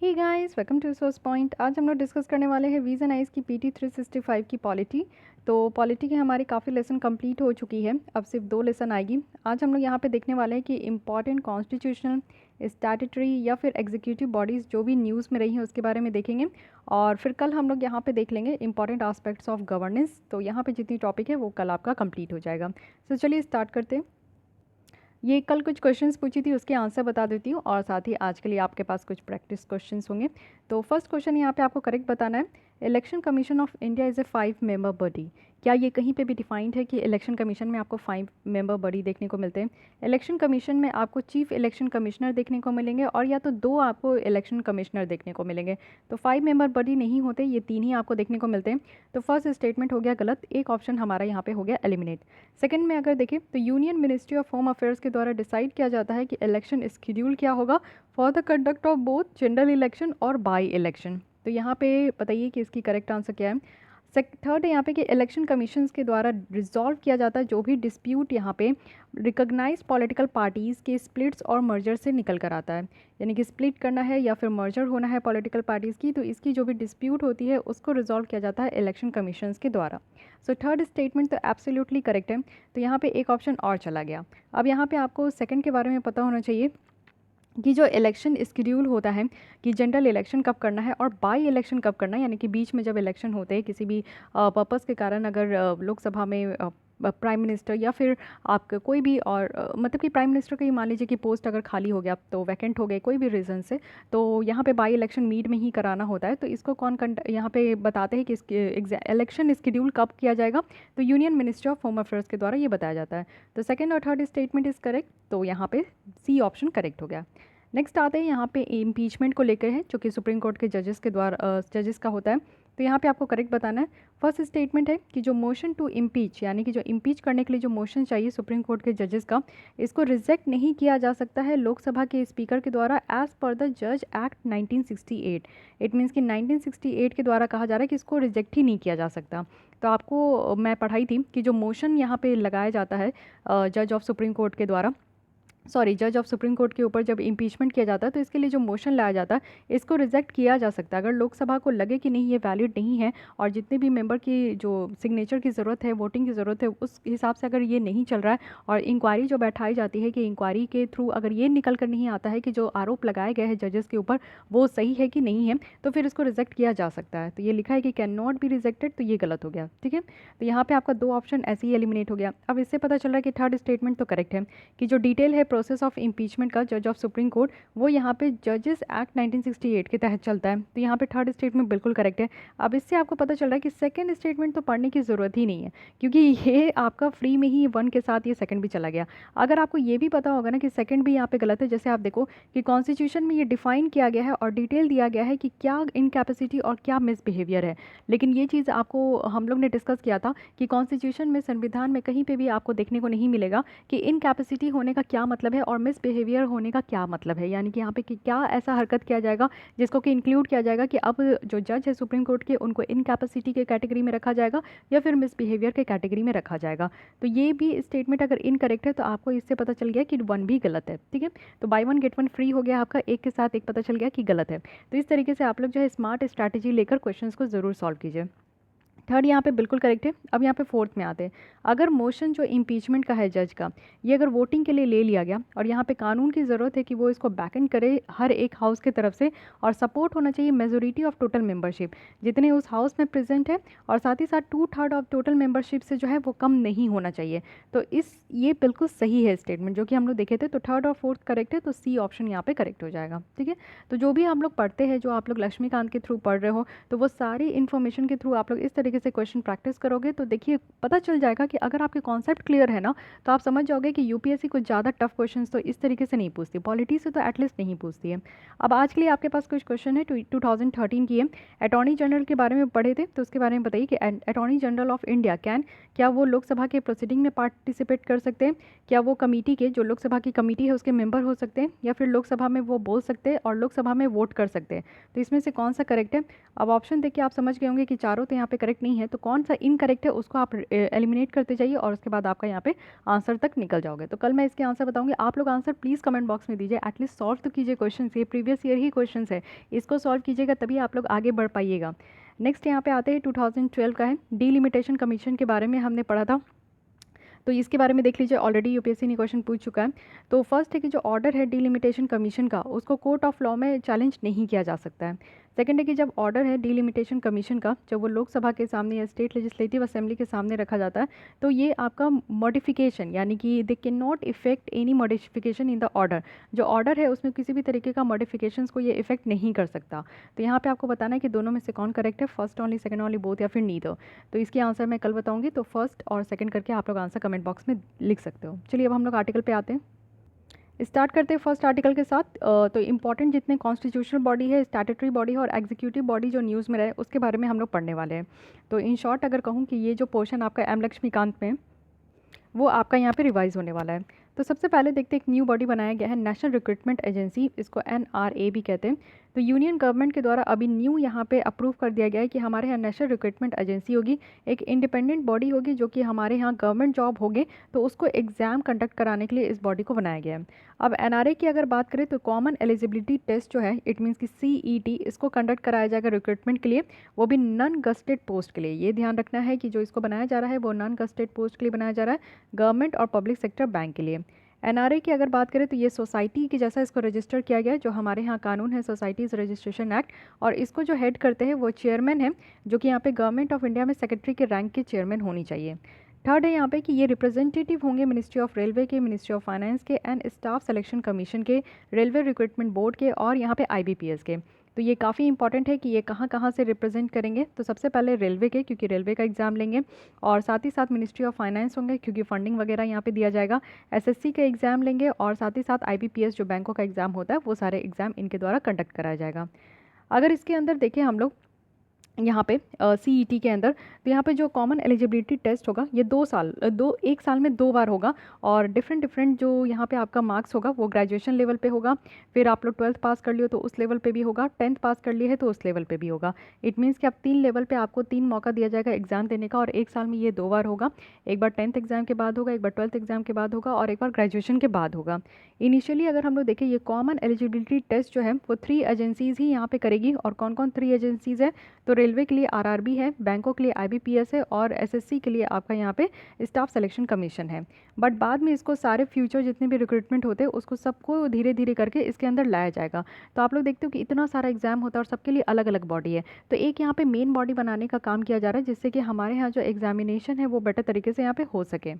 Hey guys, welcome to source point. आज हम लोग डिस्कस करने वाले हैं वीज़ एंड आइज की पीटी 365 की पॉलिटी। तो पॉलिटी के हमारी काफ़ी लेसन कंप्लीट हो चुकी है, अब सिर्फ 2 लेसन आएगी। आज हम लोग यहाँ पे देखने वाले हैं कि इंपॉर्टेंट कॉन्स्टिट्यूशनल, स्टैट्यूटरी या फिर एग्जीक्यूटिव बॉडीज़ जो भी न्यूज़ में रही हैं उसके बारे में देखेंगे। और फिर कल हम लोग यहाँ पे देख लेंगे इंपॉर्टेंट आस्पेक्ट्स ऑफ गवर्नेंस। तो यहाँ पे जितनी टॉपिक है वो कल आपका कंप्लीट हो जाएगा। तो चलिए स्टार्ट करते हैं। ये कल कुछ क्वेश्चंस पूछी थी, उसके आंसर बता देती हूँ और साथ ही आज के लिए आपके पास कुछ प्रैक्टिस क्वेश्चंस होंगे। तो फर्स्ट क्वेश्चन यहाँ पे आपको करेक्ट बताना है। Election commission of India is a 5 member body. क्या ये कहीं पे भी डिफाइंड है कि इलेक्शन कमीशन में आपको 5 मेंबर बॉडी देखने को मिलते हैं? इलेक्शन कमीशन में आपको चीफ इलेक्शन कमिश्नर देखने को मिलेंगे और या तो 2 आपको इलेक्शन कमिश्नर देखने को मिलेंगे। तो 5 मेंबर बॉडी नहीं होते, ये 3 ही आपको देखने को मिलते हैं। तो फर्स्ट स्टेटमेंट हो गया गलत, एक ऑप्शन हमारा यहाँ पे हो गया एलिमिनेट। सेकंड में अगर देखें तो union ministry of home affairs के द्वारा डिसाइड किया जाता है कि इलेक्शन शेड्यूल क्या होगा for the conduct of both general election और बाई इलेक्शन। तो यहाँ पे बताइए कि इसकी करेक्ट आंसर क्या है। थर्ड है यहाँ पे कि इलेक्शन कमीशंस के द्वारा रिजॉल्व किया जाता है जो भी डिस्प्यूट यहाँ पे रिकॉग्नाइज पॉलिटिकल पार्टीज़ के स्प्लिट्स और मर्जर से निकल कर आता है। यानी कि स्प्लिट करना है या फिर मर्जर होना है पॉलिटिकल पार्टीज़ की, तो इसकी जो भी डिस्प्यूट होती है उसको रिजॉल्व किया जाता है इलेक्शन कमीशंस के द्वारा। सो थर्ड स्टेटमेंट तो एब्सोल्युटली करेक्ट है। तो यहाँ पे एक ऑप्शन और चला गया। अब यहाँ पे आपको सेकंड के बारे में पता होना चाहिए कि जो इलेक्शन शेड्यूल होता है कि जनरल इलेक्शन कब करना है और बाई इलेक्शन कब करना है, यानी कि बीच में जब इलेक्शन होते हैं किसी भी पर्पस के कारण, अगर लोकसभा में प्राइम मिनिस्टर या फिर आपका कोई भी और मतलब कि प्राइम मिनिस्टर का ही मान लीजिए कि पोस्ट अगर खाली हो गया तो वैकेंट हो गए कोई भी रीज़न से, तो यहाँ पे बाई इलेक्शन मीड में ही कराना होता है। तो इसको कौन यहाँ पे बताते हैं कि इलेक्शन शेड्यूल कब किया जाएगा, तो union ministry of home affairs के द्वारा ये बताया जाता है। तो सेकेंड और थर्ड स्टेटमेंट इज़ करेक्ट, तो यहाँ पे सी ऑप्शन करेक्ट हो गया। नेक्स्ट आते हैं यहाँ पे इम्पीचमेंट को लेकर है जो कि सुप्रीम कोर्ट के जजेस के द्वारा जजेस का होता है। तो यहाँ पे आपको करेक्ट बताना है। फर्स्ट स्टेटमेंट है कि जो मोशन टू इम्पीच, यानी कि जो इम्पीच करने के लिए जो मोशन चाहिए सुप्रीम कोर्ट के जजेस का, इसको रिजेक्ट नहीं किया जा सकता है लोकसभा के स्पीकर के द्वारा एज पर द जज एक्ट 1968। इट मीन्स कि 1968 के द्वारा कहा जा रहा है कि इसको रिजेक्ट ही नहीं किया जा सकता। तो आपको मैं पढ़ाई थी कि जो मोशन यहाँ पे लगाया जाता है जज ऑफ सुप्रीम कोर्ट के द्वारा, जज ऑफ सुप्रीम कोर्ट के ऊपर जब इम्पीचमेंट किया जाता है तो इसके लिए जो मोशन लाया जाता है इसको रिजेक्ट किया जा सकता है अगर लोकसभा को लगे कि नहीं ये वैलिड नहीं है और जितने भी मेंबर की जो सिग्नेचर की ज़रूरत है, वोटिंग की ज़रूरत है, उस हिसाब से अगर ये नहीं चल रहा है और इंक्वायरी जो बैठाई जाती है कि इंक्वायरी के थ्रू अगर ये निकल कर नहीं आता है कि जो आरोप लगाए गए हैं जजेस के ऊपर वो सही है कि नहीं है, तो फिर इसको रिजेक्ट किया जा सकता है। तो ये लिखा है कि कैन नॉट बी रिजेक्टेड, तो ये गलत हो गया। ठीक है, तो यहाँ पे आपका 2 ऑप्शन ऐसे ही एलिमिनेट हो गया। अब इससे पता चल रहा है कि थर्ड स्टेटमेंट तो करेक्ट है कि जो डिटेल है प्रोसेस ऑफ इम्पीचमेंट का जज ऑफ सुप्रीम कोर्ट, वो यहाँ पे जजेस एक्ट 1968 के तहत चलता है। तो यहाँ पे थर्ड स्टेटमेंट बिल्कुल करेक्ट है। अब इससे आपको पता चल रहा है कि सेकंड स्टेटमेंट तो पढ़ने की ज़रूरत ही नहीं है क्योंकि ये आपका फ्री में ही 1 के साथ ये सेकंड भी चला गया। अगर आपको ये भी पता होगा ना कि सेकंड भी यहाँ पे गलत है, जैसे आप देखो कि कॉन्स्टिट्यूशन में ये डिफाइन किया गया है और डिटेल दिया गया है कि क्या इनकैपेसिटी और क्या मिसबिहेवियर है, लेकिन ये चीज़ आपको हम लोग ने डिस्कस किया था कि कॉन्स्टिट्यूशन में, संविधान में कहीं पे भी आपको देखने को नहीं मिलेगा कि इनकैपेसिटी होने का क्या मतलब है और मिसबिहेवियर होने का क्या मतलब है। यानी कि यहाँ पे कि क्या ऐसा हरकत किया जाएगा जिसको कि इंक्लूड किया जाएगा कि अब जो जज है सुप्रीम कोर्ट के उनको इनकैपेसिटी के कैटेगरी में रखा जाएगा या फिर मिसबिहेवियर के कैटेगरी में रखा जाएगा। तो ये भी स्टेटमेंट अगर इनकरेक्ट है तो आपको इससे पता चल गया कि 1 भी गलत है। ठीक है, तो बाय 1 गेट 1 फ्री हो गया आपका, एक के साथ एक पता चल गया कि गलत है। तो इस तरीके से आप लोग जो है स्मार्ट स्ट्रैटेजी लेकर क्वेश्चन को ज़रूर सॉल्व कीजिए। थर्ड यहाँ पे बिल्कुल करेक्ट है। अब यहाँ पे फोर्थ में आते हैं। अगर मोशन जो इम्पीचमेंट का है जज का, ये अगर वोटिंग के लिए ले लिया गया और यहाँ पे कानून की ज़रूरत है कि वो इसको बैकएंड करे हर एक हाउस की तरफ से और सपोर्ट होना चाहिए मेजोरिटी ऑफ टोटल मेंबरशिप जितने उस हाउस में प्रेजेंट है, और साथ ही साथ 2/3 ऑफ टोटल मेंबरशिप से जो है वो कम नहीं होना चाहिए। तो ये बिल्कुल सही है स्टेटमेंट जो कि हम लोग देखे थे। तो थर्ड और फोर्थ करेक्ट है, तो सी ऑप्शन यहाँ पे करेक्ट हो जाएगा। ठीक है, तो जो भी हम लोग पढ़ते हैं, जो आप लोग लक्ष्मीकांत के थ्रू पढ़ रहे हो, तो वो सारी इन्फॉर्मेशन के थ्रू आप लोग इस तरीके से क्वेश्चन प्रैक्टिस करोगे तो देखिए पता चल जाएगा कि अगर आपके कॉन्सेप्ट क्लियर है ना तो आप समझ जाओगे कि यूपीएससी कुछ ज़्यादा टफ क्वेश्चंस तो इस तरीके से नहीं पूछती, पॉलिटी से तो एटलीस्ट नहीं पूछती है। अब आज के लिए आपके पास कुछ क्वेश्चन है 2013 की है। अटॉर्नी जनरल के बारे में पढ़े थे तो उसके बारे में बताइए कि अटॉर्नी जनरल ऑफ इंडिया क्या वो लोकसभा के प्रोसीडिंग में पार्टिसिपेट कर सकते हैं? क्या वो कमेटी के, जो लोकसभा की कमेटी है उसके मेंबर हो सकते हैं, या फिर लोकसभा में वो बोल सकते हैं और लोकसभा में वोट कर सकते हैं? तो इसमें से कौन सा करेक्ट है? अब ऑप्शन देख के आप समझ गए होंगे कि चारों तो यहाँ पे करेक्ट करेक्ट नहीं है, तो कौन सा इनकरेक्ट है उसको आप एलिमिनेट करते जाइए और उसके बाद आपका यहाँ पे आंसर तक निकल जाओगे। तो कल मैं इसके आंसर बताऊंगी, आप लोग आंसर प्लीज़ कमेंट बॉक्स में दीजिए, एटलीस्ट सॉल्व तो कीजिए क्वेश्चन, ये प्रीवियस ईयर ही क्वेश्चन है, इसको सॉल्व कीजिएगा तभी आप लोग आगे बढ़ पाइएगा। नेक्स्ट यहाँ पे आते हैं 2012 का है, डीलिमिटेशन कमीशन के बारे में हमने पढ़ा था, तो इसके बारे में देख लीजिए, ऑलरेडी यूपीएससी ने क्वेश्चन पूछ चुका है। तो फर्स्ट है कि जो ऑर्डर है डीलिमिटेशन कमीशन का, उसको कोर्ट ऑफ लॉ में चैलेंज नहीं किया जा सकता है। सेकंड है कि जब ऑर्डर है डीलिमिटेशन कमीशन का, जब वो लोकसभा के सामने या स्टेट लेजिस्लेटिव असेंबली के सामने रखा जाता है, तो ये आपका मॉडिफिकेशन, यानी कि they can not effect any modification in the order, जो ऑर्डर है उसमें किसी भी तरीके का मॉडिफिकेशंस को ये इफेक्ट नहीं कर सकता। तो यहाँ पे आपको बताना है कि दोनों में से कौन करेक्ट है, first only, second only, both, या फिर नीदर। तो इसकी आंसर मैं कल बताऊंगी, तो फर्स्ट और सेकंड करके आप लोग आंसर कमेंट बॉक्स में लिख सकते हो। चलिए अब हम लोग आर्टिकल पे आते हैं, स्टार्ट करते हैं फर्स्ट आर्टिकल के साथ। तो इंपॉर्टेंट जितने कॉन्स्टिट्यूशनल बॉडी है, स्टैट्यूटरी बॉडी है और एग्जीक्यूटिव बॉडी जो न्यूज़ में रहे, उसके बारे में हम लोग पढ़ने वाले हैं। तो इन शॉर्ट अगर कहूँ कि ये जो पोर्शन आपका एम लक्ष्मीकांत में, वो आपका यहाँ पे रिवाइज होने वाला है। तो सबसे पहले देखते हैं, एक न्यू बॉडी बनाया गया है, नेशनल रिक्रूटमेंट एजेंसी, इसको NRA भी कहते हैं। तो यूनियन गवर्नमेंट के द्वारा अभी न्यू यहाँ पे अप्रूव कर दिया गया है कि हमारे यहाँ नेशनल रिक्रूटमेंट एजेंसी होगी, एक इंडिपेंडेंट बॉडी होगी जो कि हमारे यहाँ गवर्नमेंट जॉब होंगे, तो उसको एग्ज़ाम कंडक्ट कराने के लिए इस बॉडी को बनाया गया है। अब NRA की अगर बात करें तो कॉमन एलिजिबिलिटी टेस्ट जो है, इट मीन्स कि CET, इसको कंडक्ट कराया जाएगा रिक्रूटमेंट के लिए, वो भी नॉन गस्टेड पोस्ट के लिए। ये ध्यान रखना है कि जो इसको बनाया जा रहा है वो नॉन गस्टेड पोस्ट के लिए बनाया जा रहा है, गवर्नमेंट और पब्लिक सेक्टर बैंक के लिए। NRA की अगर बात करें तो ये सोसाइटी के जैसा इसको रजिस्टर किया गया है, जो हमारे यहाँ कानून है सोसाइटीज़ रजिस्ट्रेशन एक्ट, और इसको जो हेड करते हैं वो चेयरमैन है, जो कि यहाँ पे गवर्नमेंट ऑफ इंडिया में सेक्रेटरी के रैंक के चेयरमैन होनी चाहिए। थर्ड है यहाँ पे कि ये रिप्रेजेंटेटिव होंगे मिनिस्ट्री ऑफ रेलवे के, मिनिस्ट्री ऑफ फाइनेंस के एंड स्टाफ सिलेक्शन कमीशन के, रेलवे रिक्रूटमेंट बोर्ड के और यहाँ पे IBPS के। तो ये काफ़ी इंपॉर्टेंट है कि ये कहाँ कहाँ से रिप्रेजेंट करेंगे। तो सबसे पहले रेलवे के, क्योंकि रेलवे का एग्ज़ाम लेंगे, और साथ ही साथ मिनिस्ट्री ऑफ फाइनेंस होंगे क्योंकि फंडिंग वगैरह यहाँ पे दिया जाएगा, SSC का एग्ज़ाम लेंगे, और साथ ही साथ IBPS जो बैंकों का एग्ज़ाम होता है, वो सारे एग्ज़ाम इनके द्वारा कंडक्ट कराया जाएगा। अगर इसके अंदर देखें हम लोग यहाँ पे CET के अंदर, तो यहाँ पे जो कॉमन एलिजिबिलिटी टेस्ट होगा ये 1 साल में 2 बार होगा, और डिफरेंट जो यहाँ पे आपका मार्क्स होगा वो ग्रेजुएशन लेवल पे होगा, फिर आप लोग 12th पास कर लियो तो उस लेवल पे भी होगा, 10th पास कर लिए है तो उस लेवल पे भी होगा। इट मीन्स कि आप 3 लेवल पे आपको 3 मौका दिया जाएगा एग्ज़ाम देने का, और 1 साल में ये 2 बार होगा, एक बार 10th एग्ज़ाम के बाद होगा, एक बार 12th एग्ज़ाम के बाद होगा, और एक बार ग्रेजुएशन के बाद होगा। इनिशियली अगर हम लोग देखें ये कॉमन एलिजिबिलिटी टेस्ट जो है वो 3 एजेंसीज़ ही यहाँ पे करेगी, और कौन कौन 3 एजेंसीज़ है, तो रेलवे के लिए RRB है, बैंकों के लिए IBPS है, और SSC के लिए आपका यहाँ पे स्टाफ सिलेक्शन कमीशन है। बट बाद में इसको सारे फ्यूचर जितने भी रिक्रूटमेंट होते हैं उसको सबको धीरे धीरे करके इसके अंदर लाया जाएगा। तो आप लोग देखते हो कि इतना सारा एग्जाम होता है और सबके लिए अलग अलग बॉडी है, तो एक यहाँ पे मेन बॉडी बनाने का काम किया जा रहा है, जिससे कि हमारे यहाँ जो एग्जामिनेशन है वो बेटर तरीके से यहाँ पे हो सके।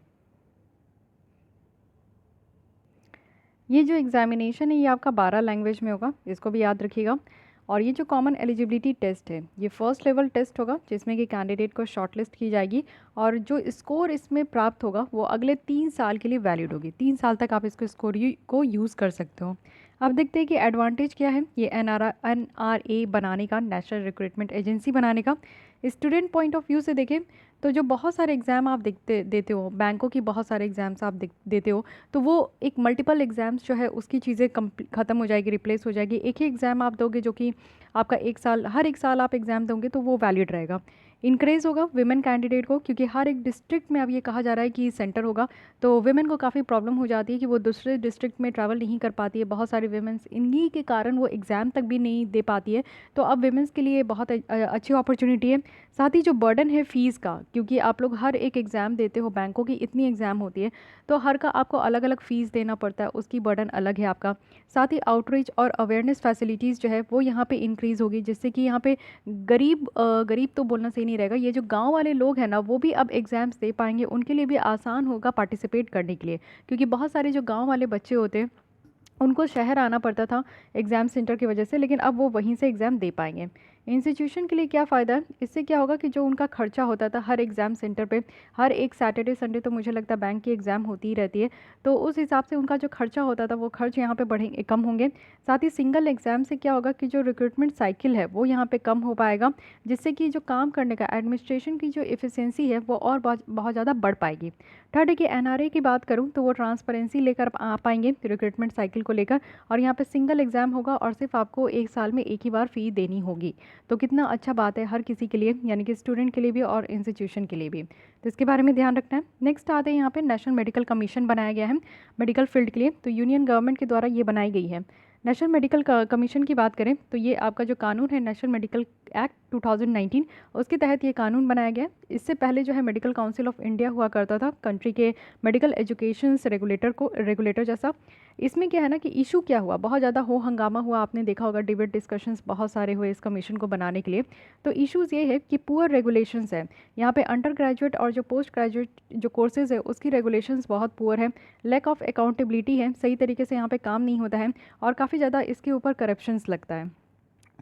ये जो एग्जामिनेशन है ये आपका 12 लैंग्वेज में होगा, इसको भी याद रखिएगा। और ये जो कॉमन एलिजिबिलिटी टेस्ट है ये फर्स्ट लेवल टेस्ट होगा, जिसमें कि कैंडिडेट को शॉर्टलिस्ट की जाएगी, और जो स्कोर इसमें प्राप्त होगा वो अगले 3 साल के लिए वैलिड होगी। 3 साल तक आप इसको स्कोर को यूज़ कर सकते हो। अब देखते हैं कि एडवांटेज क्या है ये NRA बनाने का, नेशनल रिक्रूटमेंट एजेंसी बनाने का। स्टूडेंट पॉइंट ऑफ व्यू से देखें तो जो बहुत सारे एग्ज़ाम आप देते हो, बैंकों की बहुत सारे एग्ज़ाम्स आप देते हो, तो वो एक मल्टीपल एग्ज़ाम्स जो है उसकी चीज़ें ख़त्म हो जाएगी, रिप्लेस हो जाएगी। एक ही एग्ज़ाम आप दोगे जो कि आपका 1 साल, हर 1 साल आप एग्ज़ाम दोगे तो वो वैलिड रहेगा। इंक्रेज़ होगा विमेन कैंडिडेट को, क्योंकि हर एक डिस्ट्रिक्ट में अब ये कहा जा रहा है कि सेंटर होगा, तो विमेन को काफ़ी प्रॉब्लम हो जाती है कि वो दूसरे डिस्ट्रिक्ट में ट्रैवल नहीं कर पाती है। बहुत सारी विमेंस इन्हीं के कारण वो एग्ज़ाम तक भी नहीं दे पाती है, तो अब विमेंस के लिए बहुत अच्छी अपॉर्चुनिटी है। साथ ही जो बर्डन है फ़ीस का, क्योंकि आप लोग हर एक एग्ज़ाम देते हो, बैंकों की इतनी एग्ज़ाम होती है, तो हर का आपको अलग अलग फ़ीस देना पड़ता है, उसकी बर्डन अलग है आपका। साथ ही आउटरीच और अवेयरनेस फैसिलिटीज़ जो है वो यहाँ पे इंक्रीज़ होगी, जिससे कि यहाँ पे गरीब तो बोलना सही नहीं रहेगा, ये जो गांव वाले लोग हैं ना वो भी अब एग्ज़ाम्स दे पाएंगे, उनके लिए भी आसान होगा पार्टिसिपेट करने के लिए, क्योंकि बहुत सारे जो गाँव वाले बच्चे होते हैं उनको शहर आना पड़ता था एग्ज़ाम सेंटर की वजह से, लेकिन अब वो वहीं से एग्ज़ाम दे पाएंगे। इंस्टीट्यूशन के लिए क्या फ़ायदा है, इससे क्या होगा कि जो उनका खर्चा होता था हर एग्ज़ाम सेंटर पे, हर एक सैटरडे संडे तो मुझे लगता है बैंक की एग्ज़ाम होती ही रहती है, तो उस हिसाब से उनका जो खर्चा होता था वो खर्च यहाँ पे बढ़ेंगे, कम होंगे। साथ ही सिंगल एग्ज़ाम से क्या होगा कि जो रिक्रूटमेंट साइकिल है वो यहाँ पे कम हो पाएगा, जिससे कि जो काम करने का, एडमिनिस्ट्रेशन की जो एफिशिएंसी है वो और बहुत ज़्यादा बढ़ पाएगी। थर्ड है कि NRA की बात करूँ तो वो ट्रांसपेरेंसी लेकर आ पाएंगे रिक्रूटमेंट साइकिल को को लेकर, और यहाँ पे सिंगल एग्ज़ाम होगा और सिर्फ आपको एक साल में एक ही बार फ़ी देनी होगी। तो कितना अच्छा बात है हर किसी के लिए, यानी कि स्टूडेंट के लिए भी और इंस्टीट्यूशन के लिए भी। तो इसके बारे में ध्यान रखना है। नेक्स्ट आते हैं यहाँ पे नेशनल मेडिकल कमीशन बनाया गया है मेडिकल फील्ड के लिए, तो यूनियन गवर्नमेंट के द्वारा ये बनाई गई है। नेशनल मेडिकल कमीशन की बात करें तो ये आपका जो कानून है नेशनल मेडिकल एक्ट 2019, उसके तहत ये कानून बनाया गया है। इससे पहले जो है मेडिकल काउंसिल ऑफ इंडिया हुआ करता था, कंट्री के मेडिकल एजुकेशन रेगुलेटर जैसा। इसमें क्या है ना कि इशू क्या हुआ, बहुत ज़्यादा हो हंगामा हुआ, आपने देखा होगा, डिबेट डिस्कशंस बहुत सारे हुए इस कमीशन को बनाने के लिए। तो इश्यूज़ ये है कि पुअर रेगुलेशंस है यहाँ पे, अंडर ग्रेजुएट और जो पोस्ट ग्रेजुएट जो कोर्सेज़ है उसकी रेगुलेशंस बहुत पुअर है, लैक ऑफ अकाउंटेबिलिटी है, सही तरीके से यहाँ पे काम नहीं होता है, और काफ़ी ज़्यादा इसके ऊपर करप्शंस लगता है।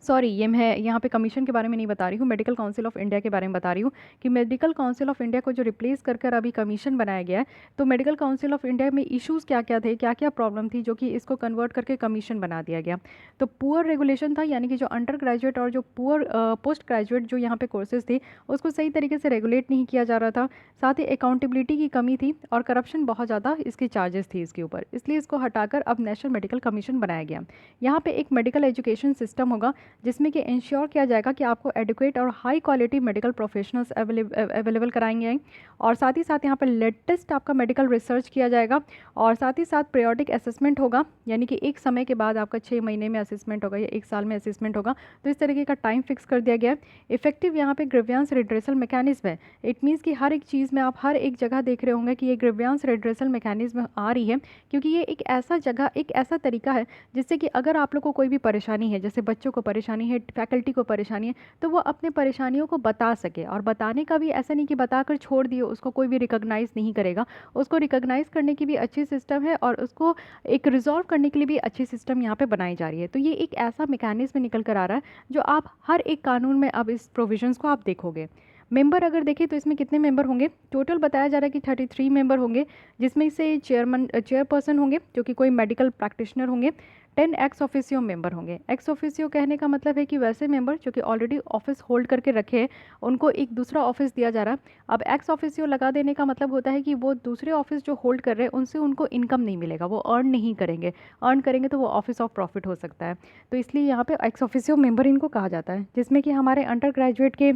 सॉरी, ये मैं यहाँ पे कमीशन के बारे में नहीं बता रही हूँ, मेडिकल काउंसिल ऑफ इंडिया के बारे में बता रही हूँ कि मेडिकल काउंसिल ऑफ इंडिया को जो रिप्लेस कर अभी कमीशन बनाया गया है, तो मेडिकल काउंसिल ऑफ इंडिया में इश्यूज़ क्या क्या थे, क्या क्या प्रॉब्लम थी, जो कि इसको कन्वर्ट करके कमीशन बना दिया गया। तो पुअर रेगुलेशन था, यानी कि जो अंडर ग्रेजुएट और जो पुअर पोस्ट ग्रेजुएट जो यहाँ पे कोर्सेज थे उसको सही तरीके से रेगुलेट नहीं किया जा रहा था, साथ ही अकाउंटेबिलिटी की कमी थी और करप्शन बहुत ज़्यादा इसकी चार्जेस थी इसके ऊपर, इसलिए इसको हटाकर अब नेशनल मेडिकल कमीशन बनाया गया। यहाँ पे एक मेडिकल एजुकेशन सिस्टम होगा जिसमें कि इंश्योर किया जाएगा कि आपको एडुकेट और high quality medical professionals available कराएंगे, और साथ ही साथ यहाँ पर लेटेस्ट आपका मेडिकल रिसर्च किया जाएगा, और साथ ही साथ पीरियोडिक असेसमेंट होगा, यानी कि एक समय के बाद आपका 6 महीने में असेसमेंट होगा या एक साल में असेसमेंट होगा। तो इस तरीके का टाइम फिक्स कर दिया गया है। इफेक्टिव यहाँ पे ग्रीवियंस रिड्रेसल मैकेनिज्म है। इट मीन्स कि हर एक चीज़ में आप हर एक जगह देख रहे होंगे कि ये ग्रीवियंस रिड्रेसल मैकेनिज्म आ रही है, क्योंकि ये एक ऐसा जगह, एक ऐसा तरीका है जिससे कि अगर आप लोग को कोई भी परेशानी है, जैसे बच्चों को परेशानी है, फैकल्टी को परेशानी है, तो वो अपने परेशानियों को बता सके, और बताने का भी ऐसा नहीं कि बताकर छोड़ दिए, उसको कोई भी रिकॉग्नाइज़ नहीं करेगा, उसको रिकॉग्नाइज़ करने की भी अच्छी सिस्टम है और उसको एक रिजॉल्व करने के लिए भी अच्छी सिस्टम यहाँ पे बनाई जा रही है। तो ये एक ऐसा मैकेनिज्म निकल कर आ रहा है जो आप हर एक कानून में अब इस प्रोविजंस को आप देखोगे। मेंबर अगर देखें तो इसमें कितने मेंबर होंगे, टोटल बताया जा रहा है कि 33 मेंबर होंगे, जिसमें से चेयरपर्सन होंगे जो कि कोई मेडिकल प्रैक्टिशनर होंगे, 10 एक्स ऑफिसियो मेंबर होंगे। एक्स ऑफिसियो कहने का मतलब है कि वैसे मेंबर जो कि ऑलरेडी ऑफिस होल्ड करके रखे हैं, उनको एक दूसरा ऑफिस दिया जा रहा है। अब एक्स ऑफिसियो लगा देने का मतलब होता है कि वो दूसरे ऑफिस जो होल्ड कर रहे हैं उनसे उनको इनकम नहीं मिलेगा, वो अर्न नहीं करेंगे, अर्न करेंगे तो वो ऑफिस ऑफ प्रॉफिट हो सकता है। तो इसलिए यहाँ पे एक्स ऑफिसियो मेंबर इनको कहा जाता है, जिसमें कि हमारे अंडर ग्रेजुएट के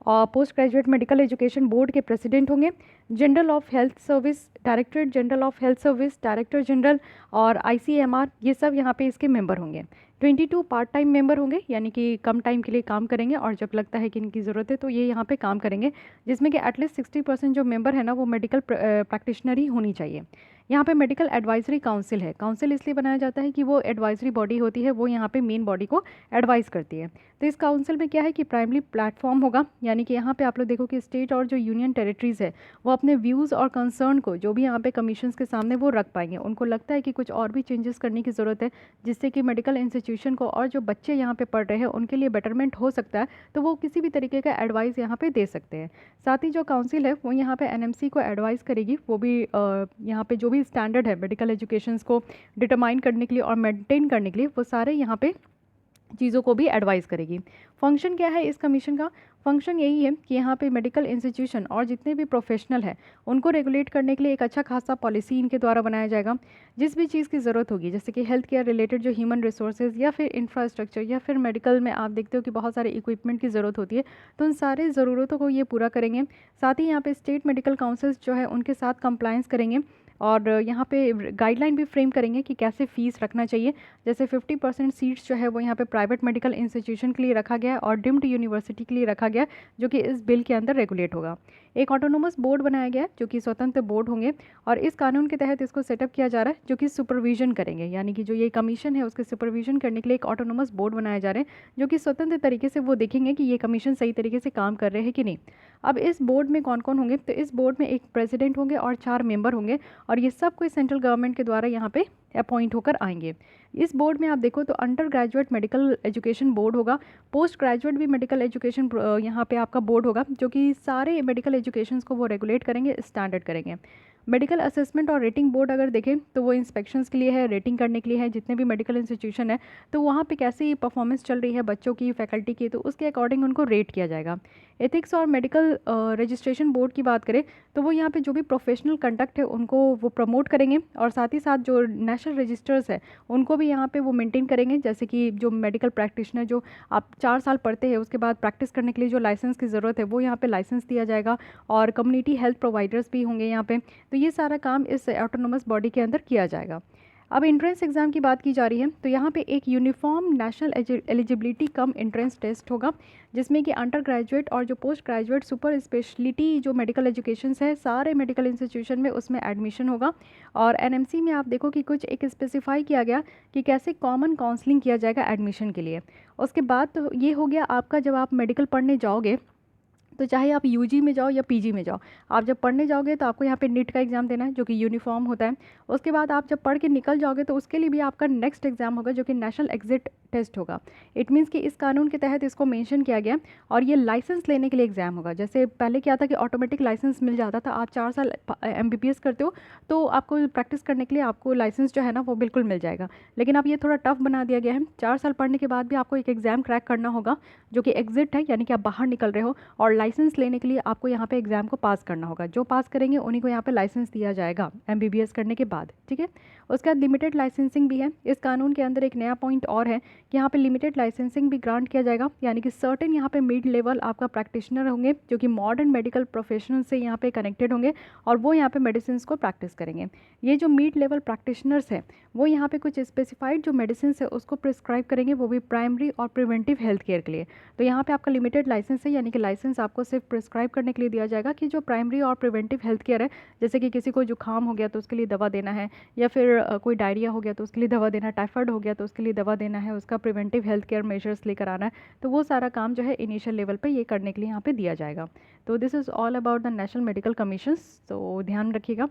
और post graduate medical education board के प्रेसिडेंट होंगे, general of health service, directorate general of health service, director general और आईसीएमआर, ये सब यहाँ पे इसके मेंबर होंगे। 22 पार्ट टाइम मेंबर होंगे, यानी कि कम टाइम के लिए काम करेंगे और जब लगता है कि इनकी ज़रूरत है तो ये यहाँ पे काम करेंगे, जिसमें कि एटलीस्ट 60% जो मेंबर है ना वो मेडिकल प्रैक्टिशनर ही होनी चाहिए। यहाँ पे मेडिकल एडवाइजरी काउंसिल है, काउंसिल इसलिए बनाया जाता है कि वो एडवाइजरी बॉडी होती है, वो यहाँ पे मेन बॉडी को एडवाइस करती है। तो इस काउंसिल में क्या है कि प्राइमरी प्लेटफॉर्म होगा, यानी कि यहाँ पे आप लोग देखो कि स्टेट और जो यूनियन टेरिटरीज़ है वो अपने व्यूज़ और कंसर्न को जो भी यहाँ पे कमीशंस के सामने वो रख पाएंगे। उनको लगता है कि कुछ और भी चेंजेस करने की ज़रूरत है, जिससे कि मेडिकल इंस्टीट्यूशन को और जो बच्चे यहाँ पे पढ़ रहे हैं उनके लिए बेटरमेंट हो सकता है, तो वो किसी भी तरीके का एडवाइस यहाँ पे दे सकते हैं। साथ ही जो काउंसिल है वो यहाँ पे एनएमसी को एडवाइस करेगी, वो भी यहाँ पे जो भी स्टैंडर्ड है मेडिकल एजुकेशंस को डिटरमाइन करने के लिए और मेंटेन करने के लिए, वो सारे यहाँ पे चीज़ों को भी एडवाइस करेगी। फंक्शन क्या है इस कमीशन का? फंक्शन यही है कि यहाँ पे मेडिकल इंस्टीट्यूशन और जितने भी प्रोफेशनल हैं उनको रेगुलेट करने के लिए एक अच्छा खासा पॉलिसी इनके द्वारा बनाया जाएगा। जिस भी चीज़ की ज़रूरत होगी, जैसे कि हेल्थ केयर रिलेटेड जो ह्यूमन रिसोर्सेज या फिर इंफ्रास्ट्रक्चर या फिर मेडिकल में आप देखते हो कि बहुत सारे इक्विपमेंट की ज़रूरत होती है, तो उन सारे ज़रूरतों को ये पूरा करेंगे। साथ ही यहाँ पे स्टेट मेडिकल काउंसिल्स जो है उनके साथ कंप्लायंस करेंगे और यहाँ पे गाइडलाइन भी फ्रेम करेंगे कि कैसे फ़ीस रखना चाहिए। जैसे 50% सीट्स जो है वो यहाँ पे प्राइवेट मेडिकल इंस्टीट्यूशन के लिए रखा गया है और डिम्ड यूनिवर्सिटी के लिए रखा गया है, जो कि इस बिल के अंदर रेगुलेट होगा। एक ऑटोनोमस बोर्ड बनाया गया है जो कि स्वतंत्र बोर्ड होंगे, और इस कानून के तहत इसको सेटअप किया जा रहा है जो कि सुपरविजन करेंगे, यानी कि जो ये कमीशन है उसके सुपरविजन करने के लिए एक ऑटोनोमस बोर्ड बनाया जा रहे हैं जो कि स्वतंत्र तरीके से वो देखेंगे कि ये कमीशन सही तरीके से काम कर रहे हैं कि नहीं। अब इस बोर्ड में कौन कौन होंगे? तो इस बोर्ड में एक प्रेसिडेंट होंगे और 4 मेंबर होंगे, और ये सब कोई सेंट्रल गवर्नमेंट के द्वारा यहाँ पे अपॉइंट होकर आएंगे। इस बोर्ड में आप देखो तो under graduate medical education board होगा, पोस्ट ग्रेजुएट भी मेडिकल एजुकेशन यहाँ पे आपका बोर्ड होगा, जो कि सारे मेडिकल एजुकेशंस को वो रेगुलेट करेंगे, स्टैंडर्ड करेंगे। मेडिकल असेसमेंट और रेटिंग बोर्ड अगर देखें तो वो इंस्पेक्शंस के लिए है, रेटिंग करने के लिए है जितने भी मेडिकल इंस्टीट्यूशन है, तो वहाँ पे कैसी परफॉर्मेंस चल रही है बच्चों की, फैकल्टी की, तो उसके अकॉर्डिंग उनको रेट किया जाएगा। एथिक्स और मेडिकल रजिस्ट्रेशन बोर्ड की बात करें तो वो यहाँ पे जो भी प्रोफेशनल कंडक्ट है उनको वो प्रमोट करेंगे, और साथ ही साथ जो नेशनल रजिस्टर्स है उनको भी यहाँ पे वो मेंटेन करेंगे। जैसे कि जो मेडिकल प्रैक्टिशनर जो आप 4 साल पढ़ते हैं उसके बाद प्रैक्टिस करने के लिए जो लाइसेंस की ज़रूरत है वो यहाँ पे लाइसेंस दिया जाएगा, और कम्युनिटी हेल्थ प्रोवाइडर्स भी होंगे यहाँ पे। तो ये सारा काम इस ऑटोनोमस बॉडी के अंदर किया जाएगा। अब एंट्रेंस एग्ज़ाम की बात की जा रही है तो यहाँ पे एक uniform national eligibility cum entrance test होगा, जिसमें कि अंडर ग्रेजुएट और जो पोस्ट ग्रेजुएट सुपर स्पेशलिटी जो मेडिकल एजुकेशंस है सारे मेडिकल इंस्टीट्यूशन में उसमें एडमिशन होगा। और एनएमसी में आप देखो कि कुछ एक स्पेसिफाई किया गया कि कैसे कॉमन काउंसलिंग किया जाएगा एडमिशन के लिए। उसके बाद तो ये हो गया आपका, जब आप मेडिकल पढ़ने जाओगे तो चाहे आप यूजी में जाओ या पीजी में जाओ, आप जब पढ़ने जाओगे तो आपको यहाँ पे नीट का एग्ज़ाम देना है जो कि यूनिफॉर्म होता है। उसके बाद आप जब पढ़ के निकल जाओगे तो उसके लिए भी आपका नेक्स्ट एग्ज़ाम होगा जो कि नेशनल एग्जिट टेस्ट होगा। इट मीन्स कि इस कानून के तहत इसको मेंशन किया गया, और ये लाइसेंस लेने के लिए एग्ज़ाम होगा। जैसे पहले क्या था कि ऑटोमेटिक लाइसेंस मिल जाता था, आप 4 साल एमबीबीएस करते हो तो आपको प्रैक्टिस करने के लिए आपको लाइसेंस जो है ना वो बिल्कुल मिल जाएगा। लेकिन अब ये थोड़ा टफ बना दिया गया है, 4 साल पढ़ने के बाद भी आपको एक एग्ज़ाम क्रैक करना होगा जो कि एग्जिट है, यानी कि आप बाहर निकल रहे हो, और लाइसेंस लेने के लिए आपको यहाँ पे एग्ज़ाम को पास करना होगा। जो पास करेंगे उन्हीं को यहाँ पे लाइसेंस दिया जाएगा एमबीबीएस करने के बाद, ठीक है। उसके बाद लिमिटेड लाइसेंसिंग भी है। इस कानून के अंदर एक नया पॉइंट और है कि यहाँ पे लिमिटेड लाइसेंसिंग भी ग्रांट किया जाएगा, यानी कि सर्टेन यहाँ पे मिड लेवल आपका प्रैक्टिशनर होंगे जो कि मॉडर्न मेडिकल प्रोफेशनल से यहाँ पे कनेक्टेड होंगे, और वो यहाँ पे मेडिसिन को प्रैक्टिस करेंगे। ये जो मिड लेवल प्रैक्टिशनर्स हैं वो यहाँ पे कुछ स्पेसिफाइड जो मेडिसिन है उसको प्रिस्क्राइब करेंगे, वो भी प्राइमरी और प्रिवेंटिव हेल्थ केयर के लिए। तो यहाँ पे आपका लिमिटेड लाइसेंस है, यानी कि लाइसेंस आपको सिर्फ प्रिस्क्राइब करने के लिए दिया जाएगा कि जो प्राइमरी और प्रिवेंटिव हेल्थ केयर है, जैसे कि किसी को जुकाम हो गया तो उसके लिए दवा देना है, या फिर कोई डायरिया हो गया तो उसके लिए दवा देना है, टाइफाइड हो गया तो उसके लिए दवा देना है, उसका प्रिवेंटिव हेल्थ केयर मेजर्स लेकर आना है, तो वो सारा काम जो है इनिशियल लेवल पे ये करने के लिए यहाँ पे दिया जाएगा। तो this is all about the national medical commissions, तो ध्यान रखिएगा।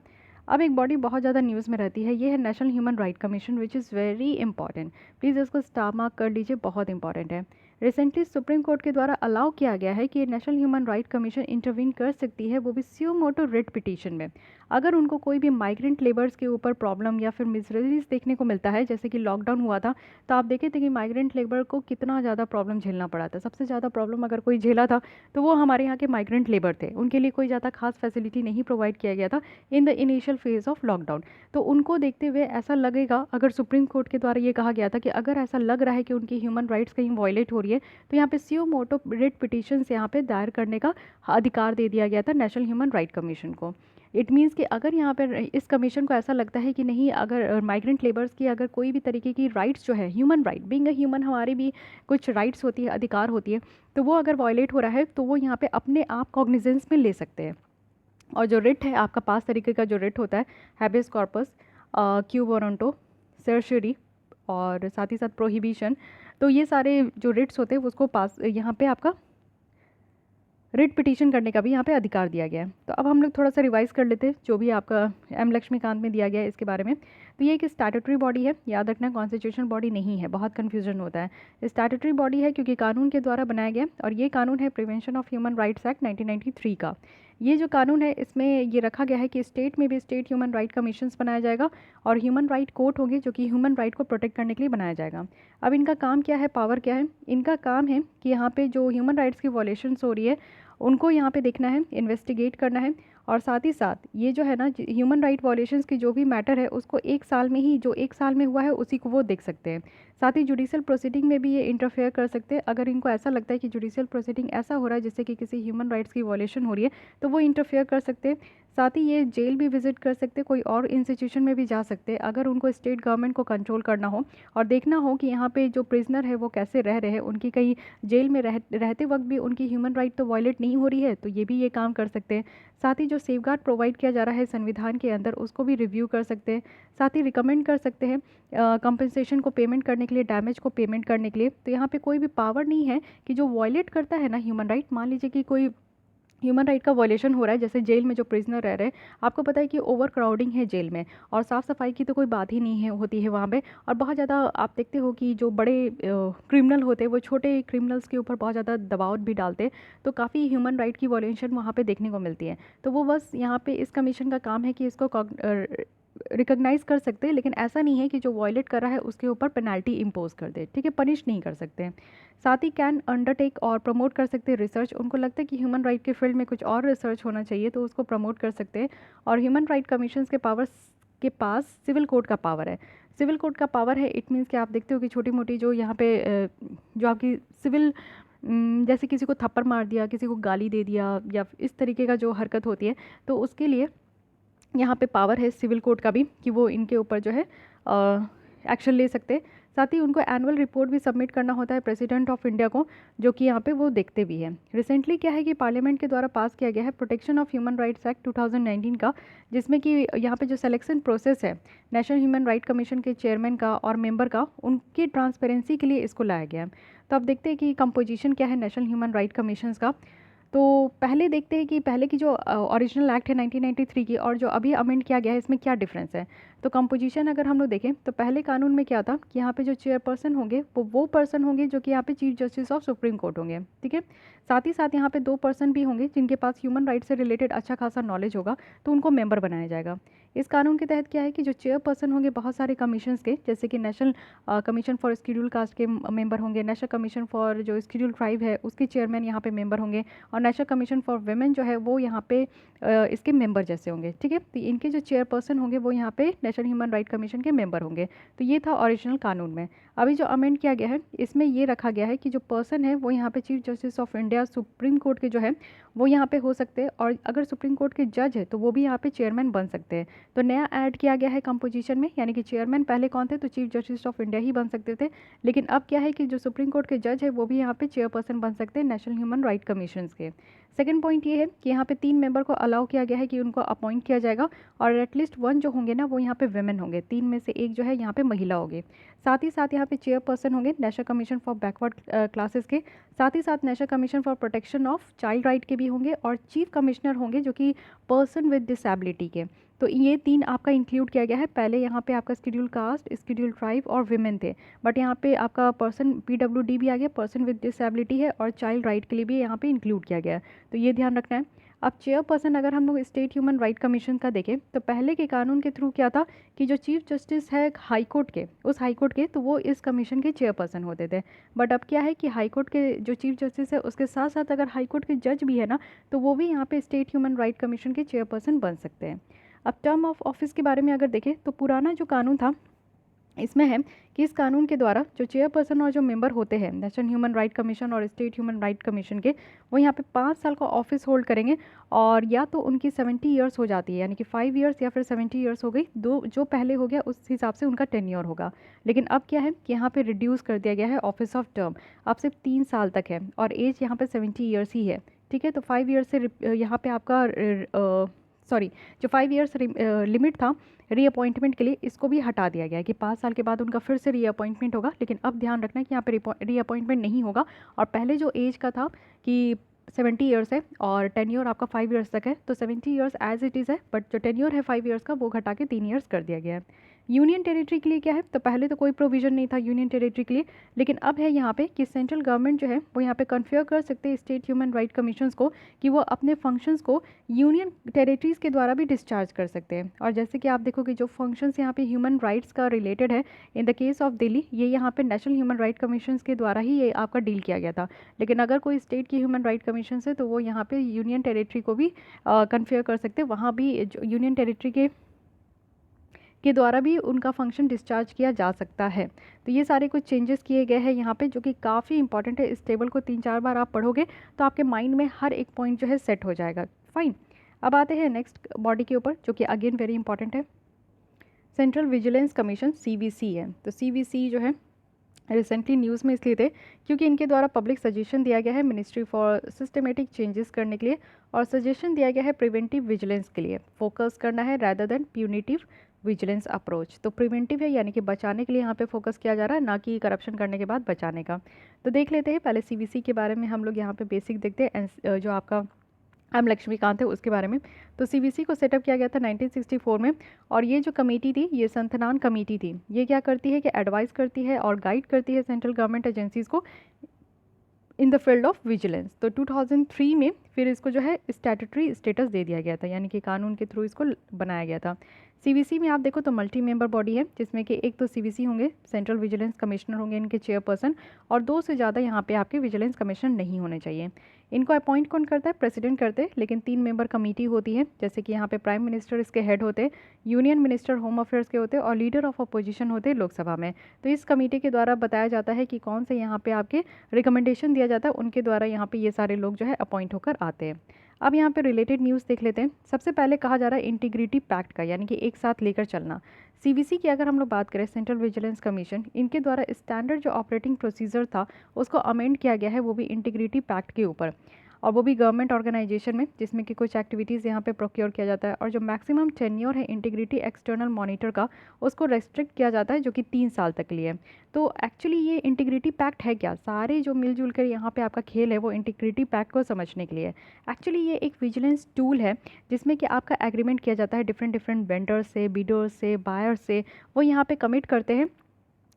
अब एक बॉडी बहुत ज़्यादा न्यूज़ में रहती है, ये है national human right commission, which is very important. Please इसको स्टार मार्क कर लीजिए, बहुत इंपॉर्टेंट है। रिसेंटली सुप्रीम कोर्ट के द्वारा अलाउ किया गया है कि national human right commission intervene कर सकती है, वो भी सुयो मोटो रिट पिटीशन में। अगर उनको कोई भी माइग्रेंट लेबर्स के ऊपर प्रॉब्लम या फिर मिसरीज देखने को मिलता है, जैसे कि लॉकडाउन हुआ था तो आप देखे थे कि माइग्रेंट लेबर को कितना ज़्यादा प्रॉब्लम झेलना पड़ा था। सबसे ज़्यादा प्रॉब्लम अगर कोई झेला था तो वो हमारे यहाँ के माइग्रेंट लेबर थे, उनके लिए कोई ज़्यादा खास फैसिलिटी नहीं प्रोवाइड किया गया था in the initial phase of lockdown. तो उनको देखते हुए ऐसा लगेगा, अगर सुप्रीम कोर्ट के द्वारा ये कहा गया था कि अगर ऐसा लग रहा है कि उनकी ह्यूमन राइट्स कहीं वायलेट हो रही है तो यहाँ पे सुयो मोटो रिट पिटीशन यहाँ पे दायर करने का अधिकार दे दिया गया था नेशनल ह्यूमन राइट कमीशन को। इट मीन्स कि अगर यहाँ पर इस कमीशन को ऐसा लगता है कि नहीं, अगर माइग्रेंट लेबर्स की अगर कोई भी तरीके की राइट्स जो है, human right, being a human हमारी भी कुछ राइट्स होती है, अधिकार होती है, तो वो अगर वायलेट हो रहा है तो वो यहाँ पे अपने आप कॉग्निजेंस में ले सकते हैं। और जो रिट है आपका 5 तरीके का जो रिट होता है, हैबेस कॉर्पस, क्यू वारंटो, सर्शरी और साथ ही साथ प्रोहिबिशन, तो ये सारे जो रिट्स होते हैं उसको पास यहाँ पे आपका रिट पिटीशन करने का भी यहाँ पे अधिकार दिया गया है। तो अब हम लोग थोड़ा सा रिवाइज कर लेते हैं जो भी आपका एम लक्ष्मीकांत में दिया गया है इसके बारे में। तो ये एक स्टैट्यूटरी बॉडी है, याद रखना कॉन्स्टिट्यूशनल बॉडी नहीं है, बहुत कन्फ्यूजन होता है। स्टैट्यूटरी बॉडी है क्योंकि कानून के द्वारा बनाया गया, और ये कानून है prevention of human rights act 1993 का। ये जो कानून है इसमें ये रखा गया है कि स्टेट में भी स्टेट ह्यूमन राइट कमीशंस बनाया जाएगा, और ह्यूमन राइट कोर्ट होंगे जो कि ह्यूमन राइट को प्रोटेक्ट करने के लिए बनाया जाएगा। अब इनका काम क्या है, पावर क्या है? इनका काम है कि यहाँ पे जो ह्यूमन राइट्स की वॉलेशंस हो रही है उनको यहाँ पे देखना है, इन्वेस्टिगेट करना है, और साथ ही साथ ये जो है ना ह्यूमन राइट वॉलेशंस की जो भी मैटर है उसको 1 साल में ही, जो 1 साल में हुआ है उसी को वो देख सकते हैं। साथ ही जुडिशियल प्रोसीडिंग में भी ये इंटरफेयर कर सकते हैं। अगर इनको ऐसा लगता है कि जुडिशियल प्रोसीडिंग ऐसा हो रहा है जिससे कि किसी ह्यूमन राइट्स की वॉलेशन हो रही है तो वो इंटरफेयर कर सकते हैं। साथ ही ये जेल भी विजिट कर सकते, कोई और इंस्टीट्यूशन में भी जा सकते हैं अगर उनको स्टेट गवर्नमेंट को कंट्रोल करना हो और देखना हो कि यहाँ पे जो प्रिजनर है वो कैसे रह रहे हैं, उनकी कहीं जेल में रहते वक्त भी उनकी ह्यूमन राइट तो वायलेट नहीं हो रही है, तो ये भी ये काम कर सकते हैं। साथ ही जो सेफगार्ड प्रोवाइड किया जा रहा है संविधान के अंदर उसको भी रिव्यू कर सकते हैं। साथ ही रिकमेंड कर सकते हैं कंपनसेशन को पेमेंट करने के लिए, डैमेज को पेमेंट करने के लिए। तो यहाँ पे कोई भी पावर नहीं है कि जो वायलेट करता है ना ह्यूमन राइट, मान लीजिए कि कोई ह्यूमन राइट का वायलेशन हो रहा है, जैसे जेल में जो प्रिजनर रह रहे हैं, आपको पता है कि ओवर क्राउडिंग है जेल में, और साफ़ सफाई की तो कोई बात ही नहीं है होती है वहाँ पे। और बहुत ज़्यादा आप देखते हो कि जो बड़े क्रिमिनल होते हैं वो छोटे क्रिमिनल्स के ऊपर बहुत ज़्यादा दबाव भी डालते हैं, तो काफ़ी ह्यूमन राइट की वायलेशन वहाँ पे देखने को मिलती है। तो वो बस यहाँ पे इस कमीशन का काम है कि इसको रिकॉग्नाइज कर सकते हैं, लेकिन ऐसा नहीं है कि जो वायलेट कर रहा है उसके ऊपर पेनाल्टी इम्पोज कर दे, ठीक है, पनिश नहीं कर सकते। साथ ही कैन अंडरटेक और प्रमोट कर सकते हैं रिसर्च, उनको लगता है कि ह्यूमन राइट के फील्ड में कुछ और रिसर्च होना चाहिए तो उसको प्रमोट कर सकते हैं। और ह्यूमन राइट कमीशन के पावर्स के पास सिविल कोड का पावर है। सिविल कोड का पावर है, इट मीन्स कि आप देखते हो कि छोटी मोटी जो यहाँ पे जो आपकी सिविल, जैसे किसी को थप्पड़ मार दिया, किसी को गाली दे दिया, या इस तरीके का जो हरकत होती है, तो उसके लिए यहाँ पे पावर है सिविल कोड का भी कि वो इनके ऊपर जो है एक्शन ले सकते हैं। साथ ही उनको एनुअल रिपोर्ट भी सबमिट करना होता है प्रेसिडेंट ऑफ इंडिया को, जो कि यहाँ पे वो देखते भी हैं। रिसेंटली क्या है कि पार्लियामेंट के द्वारा पास किया गया है protection of human rights act 2019 का, जिसमें कि यहाँ पे जो सिलेक्शन प्रोसेस है नेशनल ह्यूमन राइट कमीशन के चेयरमैन का और मेंबर का, उनकी ट्रांसपेरेंसी के लिए इसको लाया गया है। तो अब देखते हैं कि कंपोजिशन क्या है नेशनल ह्यूमन राइट कमीशन का। तो पहले देखते हैं कि पहले की जो ओरिजिनल एक्ट है 1993 की और जो अभी अमेंड किया गया है इसमें क्या डिफरेंस है। तो कंपोजिशन अगर हम लोग देखें तो पहले कानून में क्या था कि यहाँ पे जो चेयरपर्सन होंगे वो पर्सन होंगे जो कि यहाँ पे chief justice of supreme court होंगे, ठीक है। साथ ही साथ यहाँ पे 2 पर्सन भी होंगे जिनके पास ह्यूमन राइट से रिलेटेड अच्छा खासा नॉलेज होगा, तो उनको मेंबर बनाया जाएगा। इस कानून के तहत क्या है कि जो चेयरपर्सन होंगे बहुत सारे कमीशंस के, जैसे कि national commission for scheduled caste के मेंबर होंगे, नेशनल कमीशन फॉर जो स्केड्यूल ट्राइब है उसके चेयरमैन यहाँ पे मेंबर होंगे, और नेशनल कमीशन फॉर वुमेन जो है वो यहाँ पे इसके मेंबर जैसे होंगे, ठीक है। तो इनके जो चेयरपर्सन होंगे वो यहाँ पे नेशनल ह्यूमन राइट कमीशन के मेंबर होंगे। तो ये था ओरिजिनल कानून में। अभी जो अमेंड किया गया है इसमें ये रखा गया है कि जो पर्सन है वो यहाँ पे chief justice of India supreme court के जो है वो यहाँ पे हो सकते हैं, और अगर सुप्रीम कोर्ट के जज है तो वो भी यहाँ पे चेयरमैन बन सकते हैं। तो नया ऐड किया गया है कंपोजिशन में, यानी कि चेयरमैन पहले कौन थे, तो चीफ जस्टिस ऑफ इंडिया ही बन सकते थे, लेकिन अब क्या है कि जो सुप्रीम कोर्ट के जज है वो भी यहाँ पे चेयरपर्सन बन सकते हैं नेशनल ह्यूमन राइट कमीशन के। सेकंड पॉइंट ये है कि यहाँ पे 3 मेंबर को अलाउ किया गया है कि उनको अपॉइंट किया जाएगा, और एटलीस्ट 1 जो होंगे ना वो यहाँ पे वेमेन होंगे, 3 में से 1 जो है यहाँ पे महिला होगी। साथ ही साथ यहाँ पे चेयरपर्सन होंगे national commission for backward classes के, साथ ही साथ national commission for protection of child right के भी होंगे, और चीफ कमिश्नर होंगे जो कि पर्सन विद डिसेबिलिटी के। तो ये 3 आपका इंक्लूड किया गया है। पहले यहाँ पे आपका स्केड्यूल कास्ट, स्केड्यूल ट्राइब और विमेन थे, बट यहाँ पे आपका पर्सन PWD भी आ गया, पर्सन विद डिसेबिलिटी है, और चाइल्ड राइट के लिए भी यहाँ पे इंक्लूड किया गया है, तो ये ध्यान रखना है। अब चेयरपर्सन अगर हम लोग स्टेट ह्यूमन राइट कमीशन का देखें तो पहले के कानून के थ्रू क्या था कि जो चीफ जस्टिस है हाई कोर्ट के, उस हाई कोर्ट के, तो वो इस कमीशन के चेयरपर्सन होते थे। बट अब क्या है कि हाई कोर्ट के जो चीफ जस्टिस है उसके साथ साथ अगर हाई कोर्ट के जज भी है ना, तो वो भी यहाँ पे स्टेट ह्यूमन राइट कमीशन के चेयरपर्सन बन सकते हैं। अब टर्म ऑफ ऑफिस के बारे में अगर देखें तो पुराना जो कानून था इसमें है कि इस कानून के द्वारा जो चेयरपर्सन और जो मेंबर होते हैं नेशनल ह्यूमन राइट कमीशन और स्टेट ह्यूमन राइट कमीशन के, वो यहाँ पे 5 साल का ऑफिस होल्ड करेंगे, और या तो उनकी 70 ईयर्स हो जाती है, यानी कि 5 ईयर्स या फिर 70 ईयर्स हो गई, दो जो पहले हो गया उस हिसाब से उनका टेन्योर होगा। लेकिन अब क्या है कि यहाँ पे रिड्यूस कर दिया गया है ऑफिस ऑफ टर्म, अब सिर्फ 3 साल तक है, और एज यहाँ पे 70 ईयर्स ही है, ठीक है। तो 5 ईयर्स से यहाँ पे आपका सॉरी जो 5 ईयर्स लिमिट था रीअपॉइंटमेंट के लिए, इसको भी हटा दिया गया है कि 5 साल के बाद उनका फिर से रीअपॉइंटमेंट होगा। लेकिन अब ध्यान रखना है कि यहाँ पे रीअपॉइंटमेंट नहीं होगा, और पहले जो एज का था कि 70 ईयर्स है और टेन्योर आपका 5 ईयर्स तक है, तो 70 ईयर्स एज इट इज़ है, बट जो टेन्योर है 5 ईयर्स का वो घटा के 3 ईयर्स कर दिया गया है। यूनियन टेरिटरी के लिए क्या है, तो पहले तो कोई प्रोविज़न नहीं था यूनियन टेरिटरी के लिए, लेकिन अब है यहाँ पे कि सेंट्रल गवर्नमेंट जो है वो यहाँ पे कन्फियर कर सकते हैं स्टेट ह्यूमन राइट कमीशंस को कि वो अपने फंक्शंस को यूनियन टेरिटरीज़ के द्वारा भी डिस्चार्ज कर सकते हैं। और जैसे कि आप देखोगे जो फंक्शंस यहाँ पे ह्यूमन राइट्स का रिलेटेड है, in the case of Delhi ये यहाँ पे नेशनल ह्यूमन राइट कमीशंस के द्वारा ही ये आपका डील किया गया था। लेकिन अगर कोई स्टेट की ह्यूमन राइट कमीशन है तो वो यहाँ पे यूनियन टेरिटरी को भी कन्फियर कर सकते हैं, वहाँ भी यूनियन टेरिटरी के द्वारा भी उनका फंक्शन डिस्चार्ज किया जा सकता है। तो ये सारे कुछ चेंजेस किए गए हैं यहाँ पे, जो कि काफ़ी इंपॉर्टेंट है। इस टेबल को 3-4 बार आप पढ़ोगे तो आपके माइंड में हर एक पॉइंट जो है सेट हो जाएगा। फाइन, अब आते हैं नेक्स्ट बॉडी के ऊपर, जो कि अगेन वेरी इंपॉर्टेंट है, सेंट्रल विजिलेंस कमीशन CVC है। तो CVC जो है रिसेंटली न्यूज़ में इसलिए थे क्योंकि इनके द्वारा पब्लिक सजेशन दिया गया है मिनिस्ट्री फॉर सिस्टमेटिक चेंजेस करने के लिए, और सजेशन दिया गया है प्रिवेंटिव विजिलेंस के लिए, फोकस करना है rather than punitive vigilance approach. तो प्रिवेंटिव है यानी कि बचाने के लिए यहाँ पे फोकस किया जा रहा है, ना कि करप्शन करने के बाद बचाने का। तो देख लेते हैं पहले CVC के बारे में, हम लोग यहाँ पे बेसिक देखते हैं। जो आपका एम लक्ष्मीकांत है उसके बारे में। तो सीवीसी को सेटअप किया गया था 1964 में, और ये जो कमेटी थी ये संथनान कमेटी थी। ये क्या करती है कि एडवाइस करती है और गाइड करती है सेंट्रल गवर्नमेंट एजेंसीज़ को in the field of vigilance. तो 2003 में फिर इसको जो है स्टैट्यूटरी स्टेटस दे दिया गया था, यानी कि कानून के थ्रू इसको बनाया गया था। सीवीसी में आप देखो तो मल्टी मेंबर बॉडी है, जिसमें कि एक तो सीवीसी होंगे, सेंट्रल विजिलेंस कमिश्नर होंगे इनके चेयरपर्सन, और 2 से ज़्यादा यहाँ पे आपके विजिलेंस कमिश्नर नहीं होने चाहिए। इनको अपॉइंट कौन करता है? प्रेसिडेंट करते हैं, लेकिन 3 मेंबर कमेटी होती है, जैसे कि यहाँ पे प्राइम मिनिस्टर इसके हेड होते हैं, यूनियन मिनिस्टर होम अफेयर्स के होते हैं, और लीडर ऑफ अपोजिशन होते हैं लोकसभा में। तो इस कमेटी के द्वारा बताया जाता है कि कौन से यहाँ पे आपके रिकमेंडेशन दिया जाता है, उनके द्वारा यहाँ पे ये सारे लोग जो है अपॉइंट होकर आते हैं। अब यहाँ पे रिलेटेड न्यूज़ देख लेते हैं। सबसे पहले कहा जा रहा है इंटीग्रिटी पैक्ट का, यानी कि एक साथ लेकर चलना। सीवीसी की अगर हम लोग बात करें, सेंट्रल विजिलेंस कमीशन, इनके द्वारा स्टैंडर्ड जो ऑपरेटिंग प्रोसीजर था उसको अमेंड किया गया है, वो भी इंटीग्रिटी पैक्ट के ऊपर, और वो भी गवर्नमेंट ऑर्गेनाइजेशन में, जिसमें कि कुछ एक्टिविटीज़ यहाँ पे प्रोक्योर किया जाता है। और जो मैक्सिमम टेन्योर है इंटीग्रिटी एक्सटर्नल मॉनिटर का, उसको रेस्ट्रिक्ट किया जाता है, जो कि 3 साल तक के लिए है। तो एक्चुअली ये इंटीग्रिटी पैक्ट है क्या? सारे जो मिलजुल कर यहाँ पे आपका खेल है वो इंटीग्रिटी पैक्ट को समझने के लिए। एक्चुअली ये एक विजिलेंस टूल है, जिसमें कि आपका एग्रीमेंट किया जाता है डिफरेंट डिफरेंट वेंडर्स से, बिडर्स से, बायर्स से। वो यहाँ पे कमिट करते हैं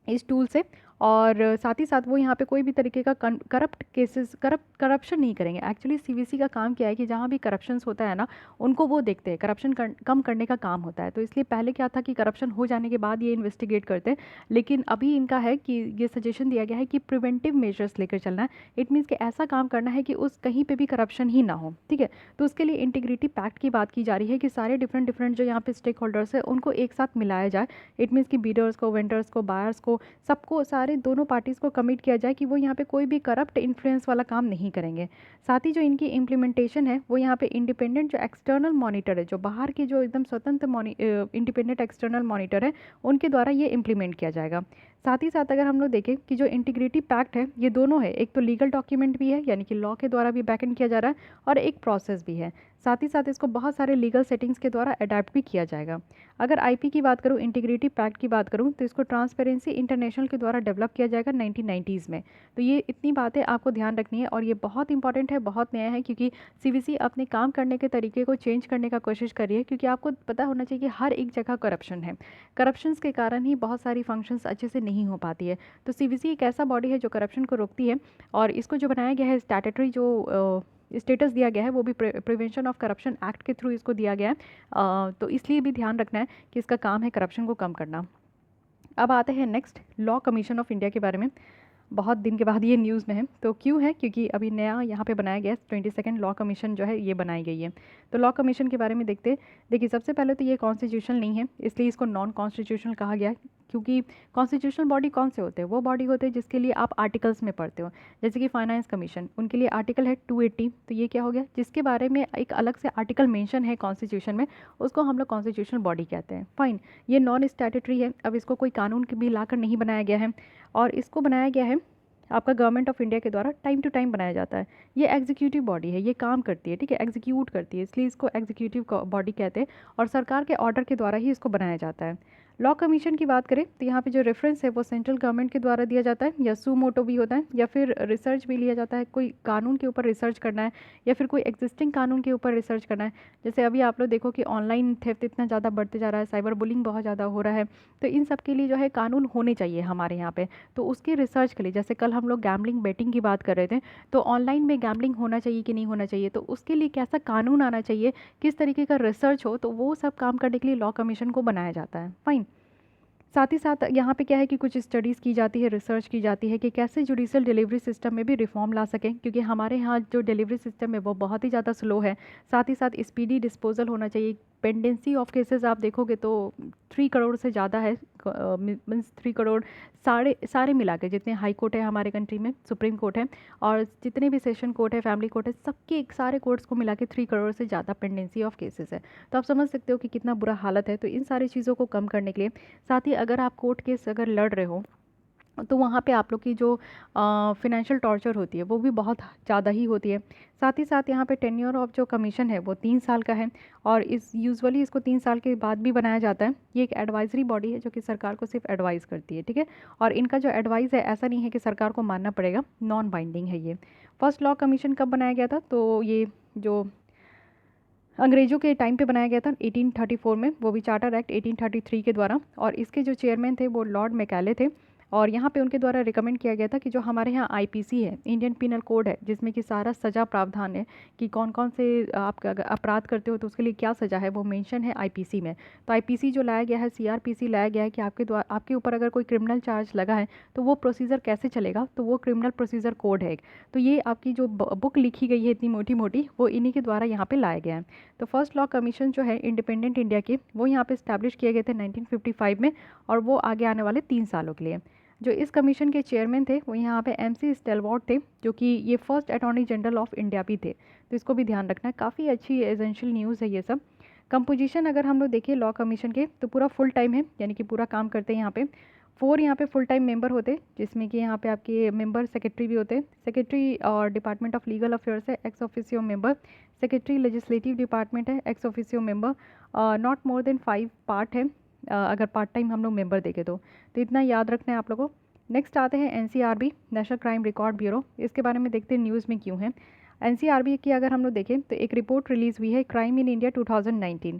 इस टूल से, और साथ ही साथ वो यहाँ पे कोई भी तरीके का करप्ट केसेस, करप्शन नहीं करेंगे। एक्चुअली सीवीसी का काम क्या है कि जहाँ भी करप्शंस होता है ना, उनको वो देखते हैं, करप्शन कम करने का काम होता है। तो इसलिए पहले क्या था कि करप्शन हो जाने के बाद ये इन्वेस्टिगेट करते हैं, लेकिन अभी इनका है कि ये सजेशन दिया गया है कि प्रिवेंटिव मेजर्स लेकर चलना है। इट मीन्स कि ऐसा काम करना है कि उस कहीं पर भी करप्शन ही ना हो, ठीक है। तो उसके लिए इंटीग्रिटी पैक्ट की बात की जा रही है कि सारे डिफरेंट डिफरेंट जो यहाँ पे स्टेक होल्डर्स है उनको एक साथ मिलाया जाए। इट मीन्स कि बीडर्स को, वेंडर्स को, बायर्स को, सबको, सारे दोनों पार्टीज़ को कमिट किया जाए कि वो यहाँ पे कोई भी करप्ट इन्फ्लुएंस वाला काम नहीं करेंगे। साथ ही जो इनकी इम्प्लीमेंटेशन है वो यहाँ पे इंडिपेंडेंट जो एक्सटर्नल मॉनिटर है, जो बाहर के जो एकदम स्वतंत्र इंडिपेंडेंट एक्सटर्नल मॉनिटर है, उनके द्वारा ये इम्प्लीमेंट किया जाएगा। साथ ही साथ अगर हम लोग देखें कि जो इंटीग्रिटी पैक्ट है ये दोनों है, एक तो लीगल डॉक्यूमेंट भी है, यानी कि लॉ के द्वारा भी बैक एंड किया जा रहा है, और एक प्रोसेस भी है। साथ ही साथ इसको बहुत सारे लीगल सेटिंग्स के द्वारा अडेप्ट भी किया जाएगा। अगर आईपी की बात करूँ, इंटीग्रिटी पैक्ट की बात करूँ, तो इसको ट्रांसपेरेंसी इंटरनेशनल के द्वारा डेवलप किया जाएगा 1990s में। तो ये इतनी बातें आपको ध्यान रखनी है, और ये बहुत इंपॉर्टेंट है, बहुत नया है, क्योंकि सीवीसी अपने काम करने के तरीके को चेंज करने का कोशिश कर रही है, क्योंकि आपको पता होना चाहिए कि हर एक जगह करप्शन है। करप्शंस के कारण ही बहुत सारी फंक्शंस अच्छे से नहीं हो पाती है। तो सीवीसी एक ऐसा बॉडी है जो करप्शन को रोकती है, और इसको जो बनाया गया है स्टैट्यूटरी जो स्टेटस दिया गया है वो भी प्रिवेंशन ऑफ करप्शन एक्ट के थ्रू इसको दिया गया है। तो इसलिए भी ध्यान रखना है कि इसका काम है करप्शन को कम करना। अब आते हैं next, law commission of India के बारे में। बहुत दिन के बाद ये न्यूज़ में है, तो क्यों है? क्योंकि अभी नया यहाँ पे बनाया गया है, 22nd लॉ कमीशन जो है ये बनाई गई है। तो लॉ कमीशन के बारे में देखते हैं। देखिए, सबसे पहले तो ये कॉन्स्टिट्यूशनल नहीं है, इसलिए इसको नॉन कॉन्स्टिट्यूशनल कहा गया है। क्योंकि कॉन्स्टिट्यूशनल बॉडी कौन से होते हैं? वो बॉडी होते हैं जिसके लिए आप आर्टिकल्स में पढ़ते हो, जैसे कि फाइनेंस कमीशन, उनके लिए आर्टिकल है 280। तो ये क्या हो गया? जिसके बारे में एक अलग से आर्टिकल मेंशन है कॉन्स्टिट्यूशन में, उसको हम लोग कॉन्स्टिट्यूशनल बॉडी कहते हैं। फाइन, ये नॉन स्टैट्यूटरी है, अब इसको कोई कानून भी लाकर नहीं बनाया गया है, और इसको बनाया गया है आपका गवर्नमेंट ऑफ इंडिया के द्वारा, टाइम टू टाइम बनाया जाता है। ये एग्जीक्यूटिव बॉडी है, ये काम करती है, ठीक है, एग्जीक्यूट करती है, इसलिए इसको एग्जीक्यूटिव बॉडी कहते हैं, और सरकार के ऑर्डर के द्वारा ही इसको बनाया जाता है। लॉ कमीशन की बात करें तो यहाँ पे जो रेफरेंस है वो सेंट्रल गवर्नमेंट के द्वारा दिया जाता है, या सू मोटो भी होता है, या फिर रिसर्च भी लिया जाता है। कोई कानून के ऊपर रिसर्च करना है, या फिर कोई एग्जिस्टिंग कानून के ऊपर रिसर्च करना है। जैसे अभी आप लोग देखो कि ऑनलाइन थेफ्ट इतना ज़्यादा बढ़ते जा रहा है, साइबर बुलिंग बहुत ज़्यादा हो रहा है, तो इन सब के लिए जो है कानून होने चाहिए हमारे यहाँ पे। तो उसके रिसर्च के लिए, जैसे कल हम लोग गैम्बलिंग बेटिंग की बात कर रहे थे, तो ऑनलाइन में गैम्बलिंग होना चाहिए कि नहीं होना चाहिए, तो उसके लिए कैसा कानून आना चाहिए, किस तरीके का रिसर्च हो, तो वो सब काम करने के लिए लॉ कमीशन को बनाया जाता है। फाइन, साथ ही साथ यहाँ पे क्या है कि कुछ स्टडीज़ की जाती है, रिसर्च की जाती है कि कैसे जुडिशियल डिलीवरी सिस्टम में भी रिफॉर्म ला सकें, क्योंकि हमारे यहाँ जो डिलीवरी सिस्टम है वो बहुत ही ज़्यादा स्लो है। साथ ही साथ स्पीडी डिस्पोजल होना चाहिए। पेंडेंसी ऑफ केसेस आप देखोगे तो 3 करोड़ से ज़्यादा है, मीन्स 3 करोड़ सारे मिला के, जितने हाई कोर्ट है हमारे कंट्री में, सुप्रीम कोर्ट है, और जितने भी सेशन कोर्ट है, फैमिली कोर्ट है, सबके सारे कोर्ट्स को मिला के 3 करोड़ से ज़्यादा पेंडेंसी ऑफ केसेस है। तो आप समझ सकते हो कि कितना बुरा हालत है। तो इन सारी चीज़ों को कम करने के लिए, साथ ही अगर आप कोर्ट केस अगर लड़ रहे हो, तो वहाँ पे आप लोग की जो फिनेंशियल टॉर्चर होती है वो भी बहुत ज़्यादा ही होती है। साथ ही साथ यहाँ पे टेन्योर ऑफ जो कमीशन है वो 3 साल का है, और इस यूजुअली इसको 3 साल के बाद भी बनाया जाता है। ये एक एडवाइजरी बॉडी है जो कि सरकार को सिर्फ एडवाइस करती है, ठीक है, और इनका जो एडवाइस है ऐसा नहीं है कि सरकार को मानना पड़ेगा, नॉन बाइंडिंग है ये। फर्स्ट लॉ कमीशन कब बनाया गया था? तो ये जो अंग्रेज़ों के टाइम पे बनाया गया था 1834 में, वो भी चार्टर एक्ट 1833 के द्वारा। और इसके जो चेयरमैन थे वो लॉर्ड मैकाले थे। और यहाँ पे उनके द्वारा रिकमेंड किया गया था कि जो हमारे यहाँ आईपीसी है, इंडियन पिनल कोड है, जिसमें कि सारा सज़ा प्रावधान है कि कौन कौन से आप अगर अपराध करते हो तो उसके लिए क्या सज़ा है, वो मेंशन है आईपीसी में। तो आईपीसी जो लाया गया है, सीआरपीसी लाया गया है कि आपके ऊपर अगर कोई क्रिमिनल चार्ज लगा है तो वो प्रोसीजर कैसे चलेगा, तो वो क्रिमिनल प्रोसीजर कोड है। तो ये आपकी जो बुक लिखी गई है इतनी मोटी मोटी, वो इन्हीं के द्वारा यहाँ पे लाया गया है। तो फर्स्ट लॉ कमीशन जो है इंडिपेंडेंट इंडिया के, वो यहाँ पे इस्टेब्लिश किए गए थे 1955 में, और वो आगे आने वाले 3 सालों के लिए। जो इस कमीशन के चेयरमैन थे वो यहाँ पे एमसी स्टेलवॉर्ड थे, जो कि ये first attorney general of India भी थे। तो इसको भी ध्यान रखना है, काफ़ी अच्छी एसेंशियल न्यूज़ है ये सब। कंपोजिशन अगर हम लोग देखें लॉ कमीशन के, तो पूरा फुल टाइम है, यानी कि पूरा काम करते हैं यहाँ पे। 4 यहाँ पे फुल टाइम मेंबर होते हैं, जिसमें कि यहाँ पे आपके मेंबर सेक्रेटरी भी होते हैं। सेक्रेटरी और डिपार्टमेंट ऑफ लीगल अफेयर्स है, ex officio member. Secretary legislative department है, ex officio member. Not more than 5 part है, अगर पार्ट टाइम हम लोग मेंबर देखें तो इतना याद रखना है आप लोगों को। नेक्स्ट आते हैं NCRB, national crime record bureau. इसके बारे में देखते हैं न्यूज़ में क्यों है। एनसीआरबी की अगर हम लोग देखें तो एक रिपोर्ट रिलीज़ हुई है, क्राइम इन इंडिया 2019।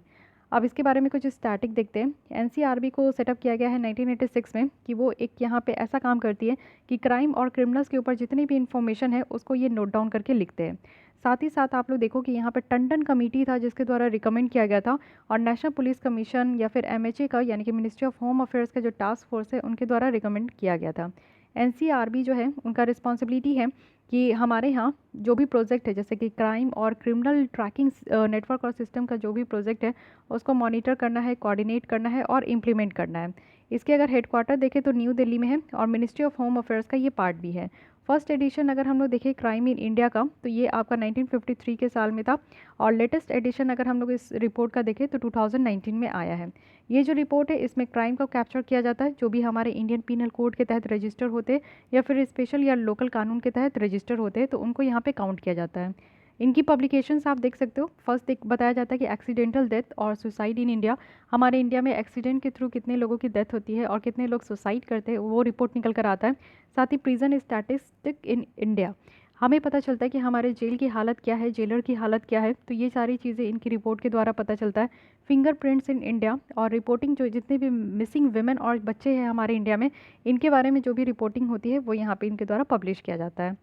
अब इसके बारे में कुछ स्टैटिक देखते हैं। एनसीआरबी को सेटअप किया गया है 1986 में, कि वो एक यहाँ पे ऐसा काम करती है कि क्राइम और क्रिमिनल्स के ऊपर जितनी भी इंफॉर्मेशन है उसको ये नोट डाउन करके लिखते हैं। साथ ही साथ आप लोग देखो कि यहाँ पे टंडन कमेटी था जिसके द्वारा रिकमेंड किया गया था, और नेशनल पुलिस कमीशन या फिर एमएचए का, यानी कि मिनिस्ट्री ऑफ होम अफेयर्स का जो टास्क फोर्स है, उनके द्वारा रिकमेंड किया गया था। एनसीआरबी जो है उनका रिस्पॉन्सिबिलिटी है कि हमारे यहाँ जो भी प्रोजेक्ट है, जैसे कि क्राइम और क्रिमिनल ट्रैकिंग नेटवर्क और सिस्टम का जो भी प्रोजेक्ट है, उसको मॉनिटर करना है, कोऑर्डिनेट करना है और इम्प्लीमेंट करना है। इसके अगर हेडक्वार्टर देखें तो न्यू दिल्ली में है, और मिनिस्ट्री ऑफ होम अफेयर्स का ये पार्ट भी है। फर्स्ट एडिशन अगर हम लोग देखें क्राइम इन इंडिया का, तो ये आपका 1953 के साल में था, और लेटेस्ट एडिशन अगर हम लोग इस रिपोर्ट का देखें तो 2019 में आया है। ये जो रिपोर्ट है इसमें क्राइम को कैप्चर किया जाता है, जो भी हमारे इंडियन पीनल कोड के तहत रजिस्टर होते या फिर स्पेशल या लोकल कानून के तहत रजिस्टर होते हैं, तो उनको यहाँ पे काउंट किया जाता है। इनकी पब्लिकेशंस आप देख सकते हो। फर्स्ट एक बताया जाता है कि एक्सीडेंटल डेथ और सुसाइड इन इंडिया, हमारे इंडिया में एक्सीडेंट के थ्रू कितने लोगों की डेथ होती है और कितने लोग सुसाइड करते हैं, वो रिपोर्ट निकल कर आता है। साथ ही प्रिजन स्टैटिस्टिक इन इंडिया, हमें पता चलता है कि हमारे जेल की हालत क्या है, जेलर की हालत क्या है, तो ये सारी चीज़ें इनकी रिपोर्ट के द्वारा पता चलता है। फिंगरप्रिंट्स इन इंडिया और रिपोर्टिंग, जो जितने भी मिसिंग वुमेन और बच्चे हैं हमारे इंडिया में, इनके बारे में जो भी रिपोर्टिंग होती है वो यहाँ पे इनके द्वारा पब्लिश किया जाता है।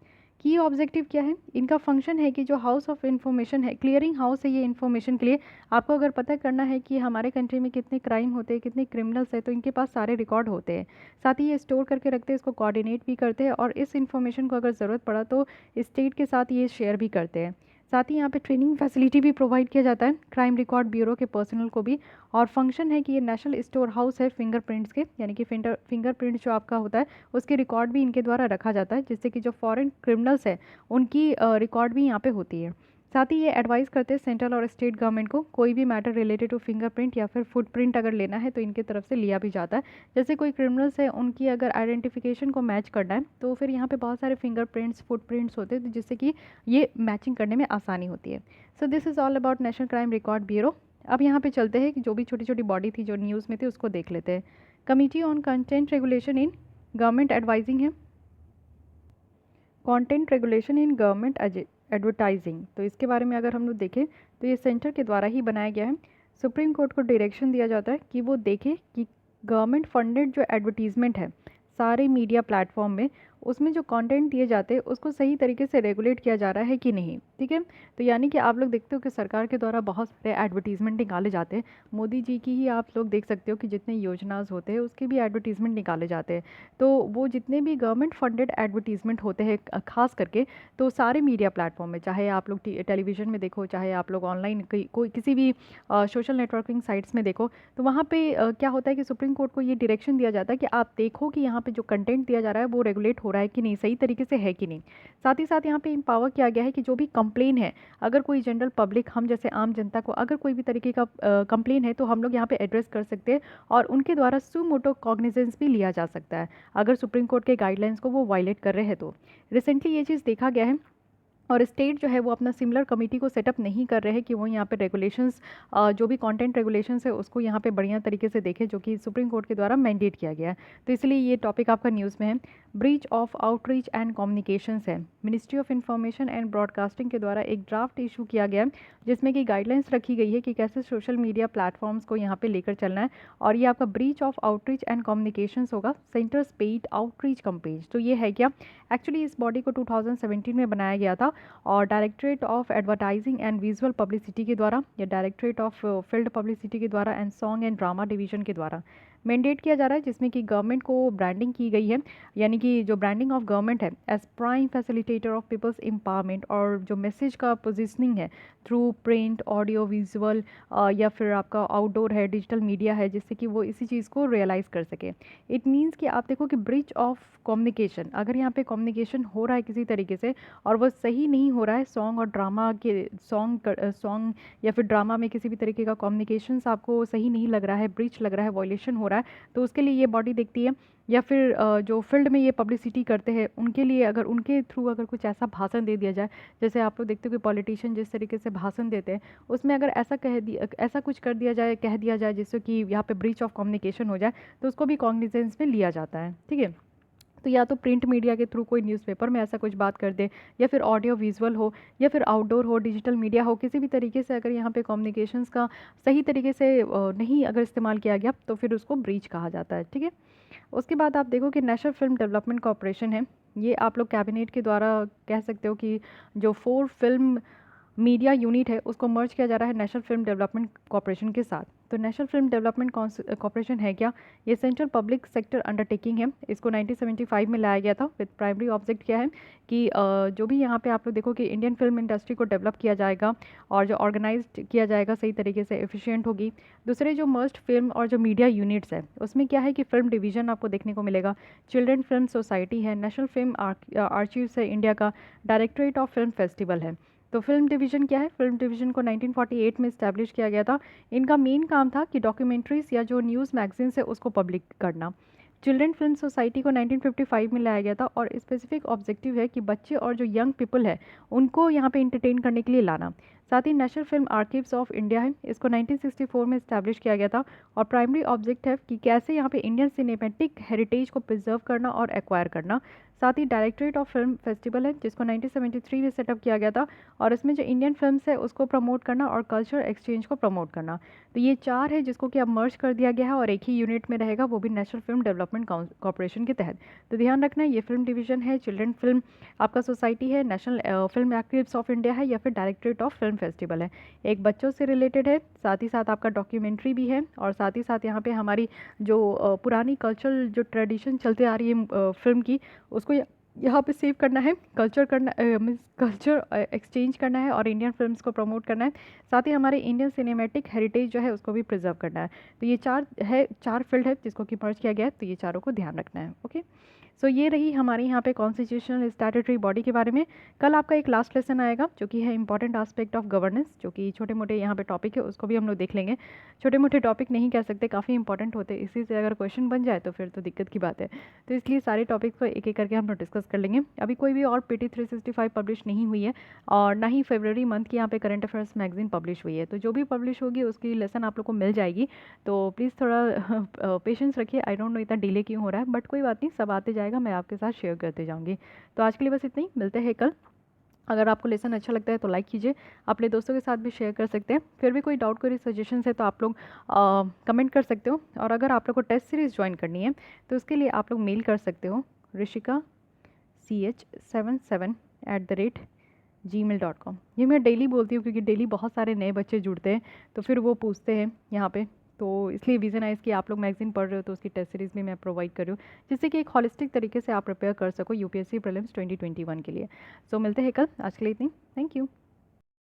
की ऑब्जेक्टिव क्या है इनका? फंक्शन है कि जो हाउस ऑफ इंफॉर्मेशन है, क्लियरिंग हाउस है ये इन्फॉर्मेशन के लिए। आपको अगर पता करना है कि हमारे कंट्री में कितने क्राइम होते हैं, कितने क्रिमिनल्स हैं, तो इनके पास सारे रिकॉर्ड होते हैं। साथ ही ये स्टोर करके रखते हैं, इसको कोऑर्डिनेट भी करते हैं, और इस इन्फॉर्मेशन को अगर ज़रूरत पड़ा तो स्टेट के साथ ये शेयर भी करते हैं। साथ ही यहाँ पे ट्रेनिंग फैसिलिटी भी प्रोवाइड किया जाता है क्राइम रिकॉर्ड ब्यूरो के पर्सनल को भी। और फंक्शन है कि ये नेशनल स्टोर हाउस है फिंगरप्रिंट्स के, यानी कि फिंगरप्रिंट जो आपका होता है उसके रिकॉर्ड भी इनके द्वारा रखा जाता है, जिससे कि जो फॉरेन क्रिमिनल्स है उनकी रिकॉर्ड भी यहाँ पे होती है। साथ ही ये एडवाइस करते हैं सेंट्रल और स्टेट गवर्नमेंट को, कोई भी मैटर रिलेटेड टू फिंगरप्रिंट या फिर फुटप्रिंट अगर लेना है तो इनके तरफ से लिया भी जाता है। जैसे कोई क्रिमिनल्स है उनकी अगर आइडेंटिफिकेशन को मैच करना है तो फिर यहाँ पे बहुत सारे फिंगरप्रिंट्स, फुटप्रिंट्स होते हैं, जिससे कि ये मैचिंग करने में आसानी होती है। So this is all about national crime record bureau. अब यहाँ पे चलते हैं कि जो भी छोटी छोटी बॉडी थी जो न्यूज़ में थी उसको देख लेते हैं। Committee on content regulation in government advising है, content regulation in government advertising. तो इसके बारे में अगर हम लोग देखें तो ये सेंटर के द्वारा ही बनाया गया है। सुप्रीम कोर्ट को डायरेक्शन दिया जाता है कि वो देखे कि गवर्नमेंट फंडेड जो एडवर्टीज़मेंट है सारे मीडिया प्लेटफॉर्म में, उसमें जो कंटेंट दिए जाते हैं उसको सही तरीके से रेगुलेट किया जा रहा है कि नहीं। ठीक है, तो यानी कि आप लोग देखते हो कि सरकार के द्वारा बहुत सारे एडवर्टीज़मेंट निकाले जाते हैं। मोदी जी की ही आप लोग देख सकते हो कि जितने योजनाज होते हैं उसके भी एडवर्टीज़मेंट निकाले जाते हैं। तो वो जितने भी गवर्नमेंट फंडेड एडवर्टीज़मेंट होते हैं खास करके, तो सारे मीडिया प्लेटफॉर्म में, चाहे आप लोग टेलीविज़न में देखो, चाहे आप लोग ऑनलाइन कोई किसी भी सोशल नेटवर्किंग साइट्स में देखो, तो वहाँ पे क्या होता है कि सुप्रीम कोर्ट को ये डायरेक्शन दिया जाता है कि आप देखो कि यहाँ पे जो कंटेंट दिया जा रहा है वो रेगुलेट हो रहा है कि नहीं, सही तरीके से है कि नहीं। साथ ही साथ यहाँ पे एम्पावर किया गया है कि जो भी कंप्लेन है, अगर कोई जनरल पब्लिक, हम जैसे आम जनता को अगर कोई भी तरीके का कंप्लेन है तो हम लोग यहाँ पे एड्रेस कर सकते हैं, और उनके द्वारा सुमोटो कॉग्निजेंस भी लिया जा सकता है अगर सुप्रीम कोर्ट के गाइडलाइंस को वो वायलेट कर रहे हैं तो। रिसेंटली ये चीज़ देखा गया है और स्टेट जो है वो अपना सिमिलर कमेटी को सेटअप नहीं कर रहे हैं कि वो यहाँ पे रेगुलेशंस, जो भी कंटेंट रेगुलेशंस है उसको यहाँ पे बढ़िया तरीके से देखें, जो कि सुप्रीम कोर्ट के द्वारा मैंडेट किया गया है। तो इसलिए ये टॉपिक आपका न्यूज़ में है। Breach of outreach and communications है। Ministry of information and broadcasting के द्वारा एक ड्राफ्ट इशू किया गया है, जिसमें कि गाइडलाइंस रखी गई है कि कैसे सोशल मीडिया प्लेटफॉर्म्स को यहाँ पे लेकर चलना है। और ये आपका breach of outreach and communications होगा, सेंटर्स पेड आउटरीच कंपेज। तो ये है क्या, एक्चुअली इस बॉडी को 2017 में बनाया गया था, और directorate of advertising and visual publicity के द्वारा, या डायरेक्टरेट ऑफ फील्ड पब्लिसिटी के द्वारा and song and drama division के द्वारा मैंडेट किया जा रहा है, जिसमें कि गवर्नमेंट को ब्रांडिंग की गई है, यानी कि जो ब्रांडिंग ऑफ गवर्नमेंट है as prime facilitator of peoples empowerment, और जो मैसेज का पोजिशनिंग है थ्रू प्रिंट, ऑडियो, विजुअल या फिर आपका आउटडोर है, डिजिटल मीडिया है, जिससे कि वो इसी चीज़ को रियलाइज़ कर सके। इट मीन्स कि आप देखो कि ब्रिज ऑफ कम्युनिकेशन, अगर यहाँ पे कम्युनिकेशन हो रहा है किसी तरीके से और वो सही नहीं हो रहा है, सॉन्ग और ड्रामा के सॉन्ग या फिर ड्रामा में किसी भी तरीके का कम्युनिकेशंस आपको सही नहीं लग रहा है, ब्रीच लग रहा है, वायलेशन हो रहा है, तो उसके लिए ये बॉडी देखती है। या फिर जो फील्ड में ये पब्लिसिटी करते हैं उनके लिए, अगर उनके थ्रू अगर कुछ ऐसा भाषण दे दिया जाए, जैसे आप लोग देखते हो कि पॉलिटिशियन जिस तरीके से भाषण देते हैं, उसमें अगर ऐसा कुछ कर दिया जाए, कह दिया जाए जिससे कि यहाँ पे ब्रीच ऑफ कम्युनिकेशन हो जाए, तो उसको भी कॉग्निजेंस में लिया जाता है। ठीक है, तो या तो प्रिंट मीडिया के थ्रू कोई न्यूज़पेपर में ऐसा कुछ बात कर दे, या फिर ऑडियो विजुअल हो, या फिर आउटडोर हो, डिजिटल मीडिया हो, किसी भी तरीके से अगर यहाँ पे कम्युनिकेशंस का सही तरीके से नहीं अगर इस्तेमाल किया गया, तो फिर उसको ब्रीच कहा जाता है। ठीक है, उसके बाद आप देखो कि नेशनल फिल्म डेवलपमेंट कॉरपोरेशन है, ये आप लोग कैबिनेट के द्वारा कह सकते हो कि जो 4 फिल्म मीडिया यूनिट है उसको मर्ज किया जा रहा है नेशनल फिल्म डेवलपमेंट कॉरपोरेशन के साथ। तो नेशनल फिल्म डेवलपमेंट कॉरपोरेशन है क्या, ये सेंट्रल पब्लिक सेक्टर अंडरटेकिंग है। इसको 1975 में लाया गया था विद प्राइमरी ऑब्जेक्ट क्या है कि जो भी यहाँ पे आप लोग देखो कि इंडियन फिल्म इंडस्ट्री को डेवलप किया जाएगा और जो ऑर्गेनाइज्ड किया जाएगा सही तरीके से, एफिशिएंट होगी। दूसरे जो मर्ज्ड फिल्म और जो मीडिया यूनिट्स है उसमें क्या है कि फिल्म डिवीजन आपको देखने को मिलेगा, चिल्ड्रन फिल्म सोसाइटी है, नेशनल फिल्म आर्चीव्स है इंडिया का, डायरेक्टरेट ऑफ फिल्म फेस्टिवल है। तो फिल्म डिवीज़न क्या है, फिल्म डिवीज़न को 1948 में इस्टेब्लिश किया गया था। इनका मेन काम था कि डॉक्यूमेंट्रीज़ या जो न्यूज़ मैगजीन्स है उसको पब्लिक करना। चिल्ड्रन फिल्म सोसाइटी को 1955 में लाया गया था, और स्पेसिफिक ऑब्जेक्टिव है कि बच्चे और जो यंग पीपल है उनको यहाँ पे इंटरटेन करने के लिए लाना। साथ ही नेशनल फिल्म आर्कीव्स ऑफ इंडिया है, इसको 1964 में इस्टेब्लिश किया गया था, और प्राइमरी ऑब्जेक्ट है कि कैसे यहाँ पे इंडियन सिनेमैटिक हेरिटेज को प्रिजर्व करना और एक्वायर करना। साथ ही डायरेक्टरेट ऑफ फिल्म फेस्टिवल है, जिसको 1973 में सेटअप किया गया था, और इसमें जो इंडियन फिल्म्स है उसको प्रमोट करना और कल्चर एक्सचेंज को प्रमोट करना। तो ये 4 है जिसको कि अब मर्ज कर दिया गया है और एक ही यूनिट में रहेगा, वो भी नेशनल फिल्म डेवलपमेंट कॉरपोरेशन के तहत। तो ध्यान रखना है, ये फिल्म डिवीजन है, चिल्ड्रन फिल्म आपका सोसाइटी है, national film archives of India है, या फिर डायरेक्टरेट ऑफ फिल्म फेस्टिवल है। एक बच्चों से रिलेटेड है, साथ ही साथ आपका डॉक्यूमेंट्री भी है, और साथ ही साथ यहाँ पे हमारी जो पुरानी कल्चरल जो ट्रेडिशन चलते आ रही है फिल्म की, उसको यहाँ पे सेव करना है, कल्चर करना मीन्स कल्चर एक्सचेंज करना है और इंडियन फिल्म्स को प्रमोट करना है। साथ ही हमारे इंडियन सिनेमैटिक हेरिटेज जो है उसको भी प्रिजर्व करना है। तो ये 4 फील्ड है जिसको कि मर्ज किया गया है, तो ये चारों को ध्यान रखना है। ओके, सो ये रही हमारे यहाँ पे कॉन्स्टिट्यूशनल स्टैट्यूटरी बॉडी के बारे में। कल आपका एक लास्ट लेसन आएगा जो कि है इंपॉर्टेंट आस्पेक्ट ऑफ गवर्नेंस, जो कि छोटे मोटे यहाँ पे टॉपिक है, उसको भी हम लोग देख लेंगे। छोटे मोटे टॉपिक नहीं कह सकते, काफ़ी इंपॉर्टेंट होते हैं, इसी से अगर क्वेश्चन बन जाए तो फिर तो दिक्कत की बात है। तो इसलिए सारे टॉपिक्स को एक एक करके हम लोग डिस्कस कर लेंगे। अभी कोई भी और PT 365 पब्लिश नहीं हुई है, और ना ही फरवरी मंथ की यहाँ पे करंट अफेयर्स मैगजीन पब्लिश हुई है। तो जो भी पब्लिश होगी उसकी लेसन आप लोग को मिल जाएगी, तो प्लीज़ थोड़ा पेशेंस रखिए। आई डोंट नो इतना डिले क्यों हो रहा है, बट कोई बात नहीं, सब आते जाएगा, मैं आपके साथ शेयर करते जाऊँगी। तो आज के लिए बस इतना ही, मिलते हैं कल। अगर आपको लेसन अच्छा लगता है तो लाइक कीजिए, अपने दोस्तों के साथ भी शेयर कर सकते हैं। फिर भी कोई डाउट, कोई सजेशंस है तो आप लोग कमेंट कर सकते हो। और अगर आप लोग को टेस्ट सीरीज़ ज्वाइन करनी है तो उसके लिए आप लोग मेल कर सकते हो rishika ch77@gmail.com। ये मैं डेली बोलती हूँ क्योंकि डेली बहुत सारे नए बच्चे जुड़ते हैं, तो फिर वो पूछते हैं यहाँ पे, तो इसलिए विजन आइज की आप लोग मैगजीन पढ़ रहे हो तो उसकी टेस्ट सीरीज़ भी मैं प्रोवाइड कर रही हूँ, जिससे कि एक हॉलिस्टिक तरीके से आप प्रिपेयर कर सको UPSC प्रीलिम्स 2021 के लिए। सो मिलते हैं कल, आज के लिए इतनी, थैंक यू।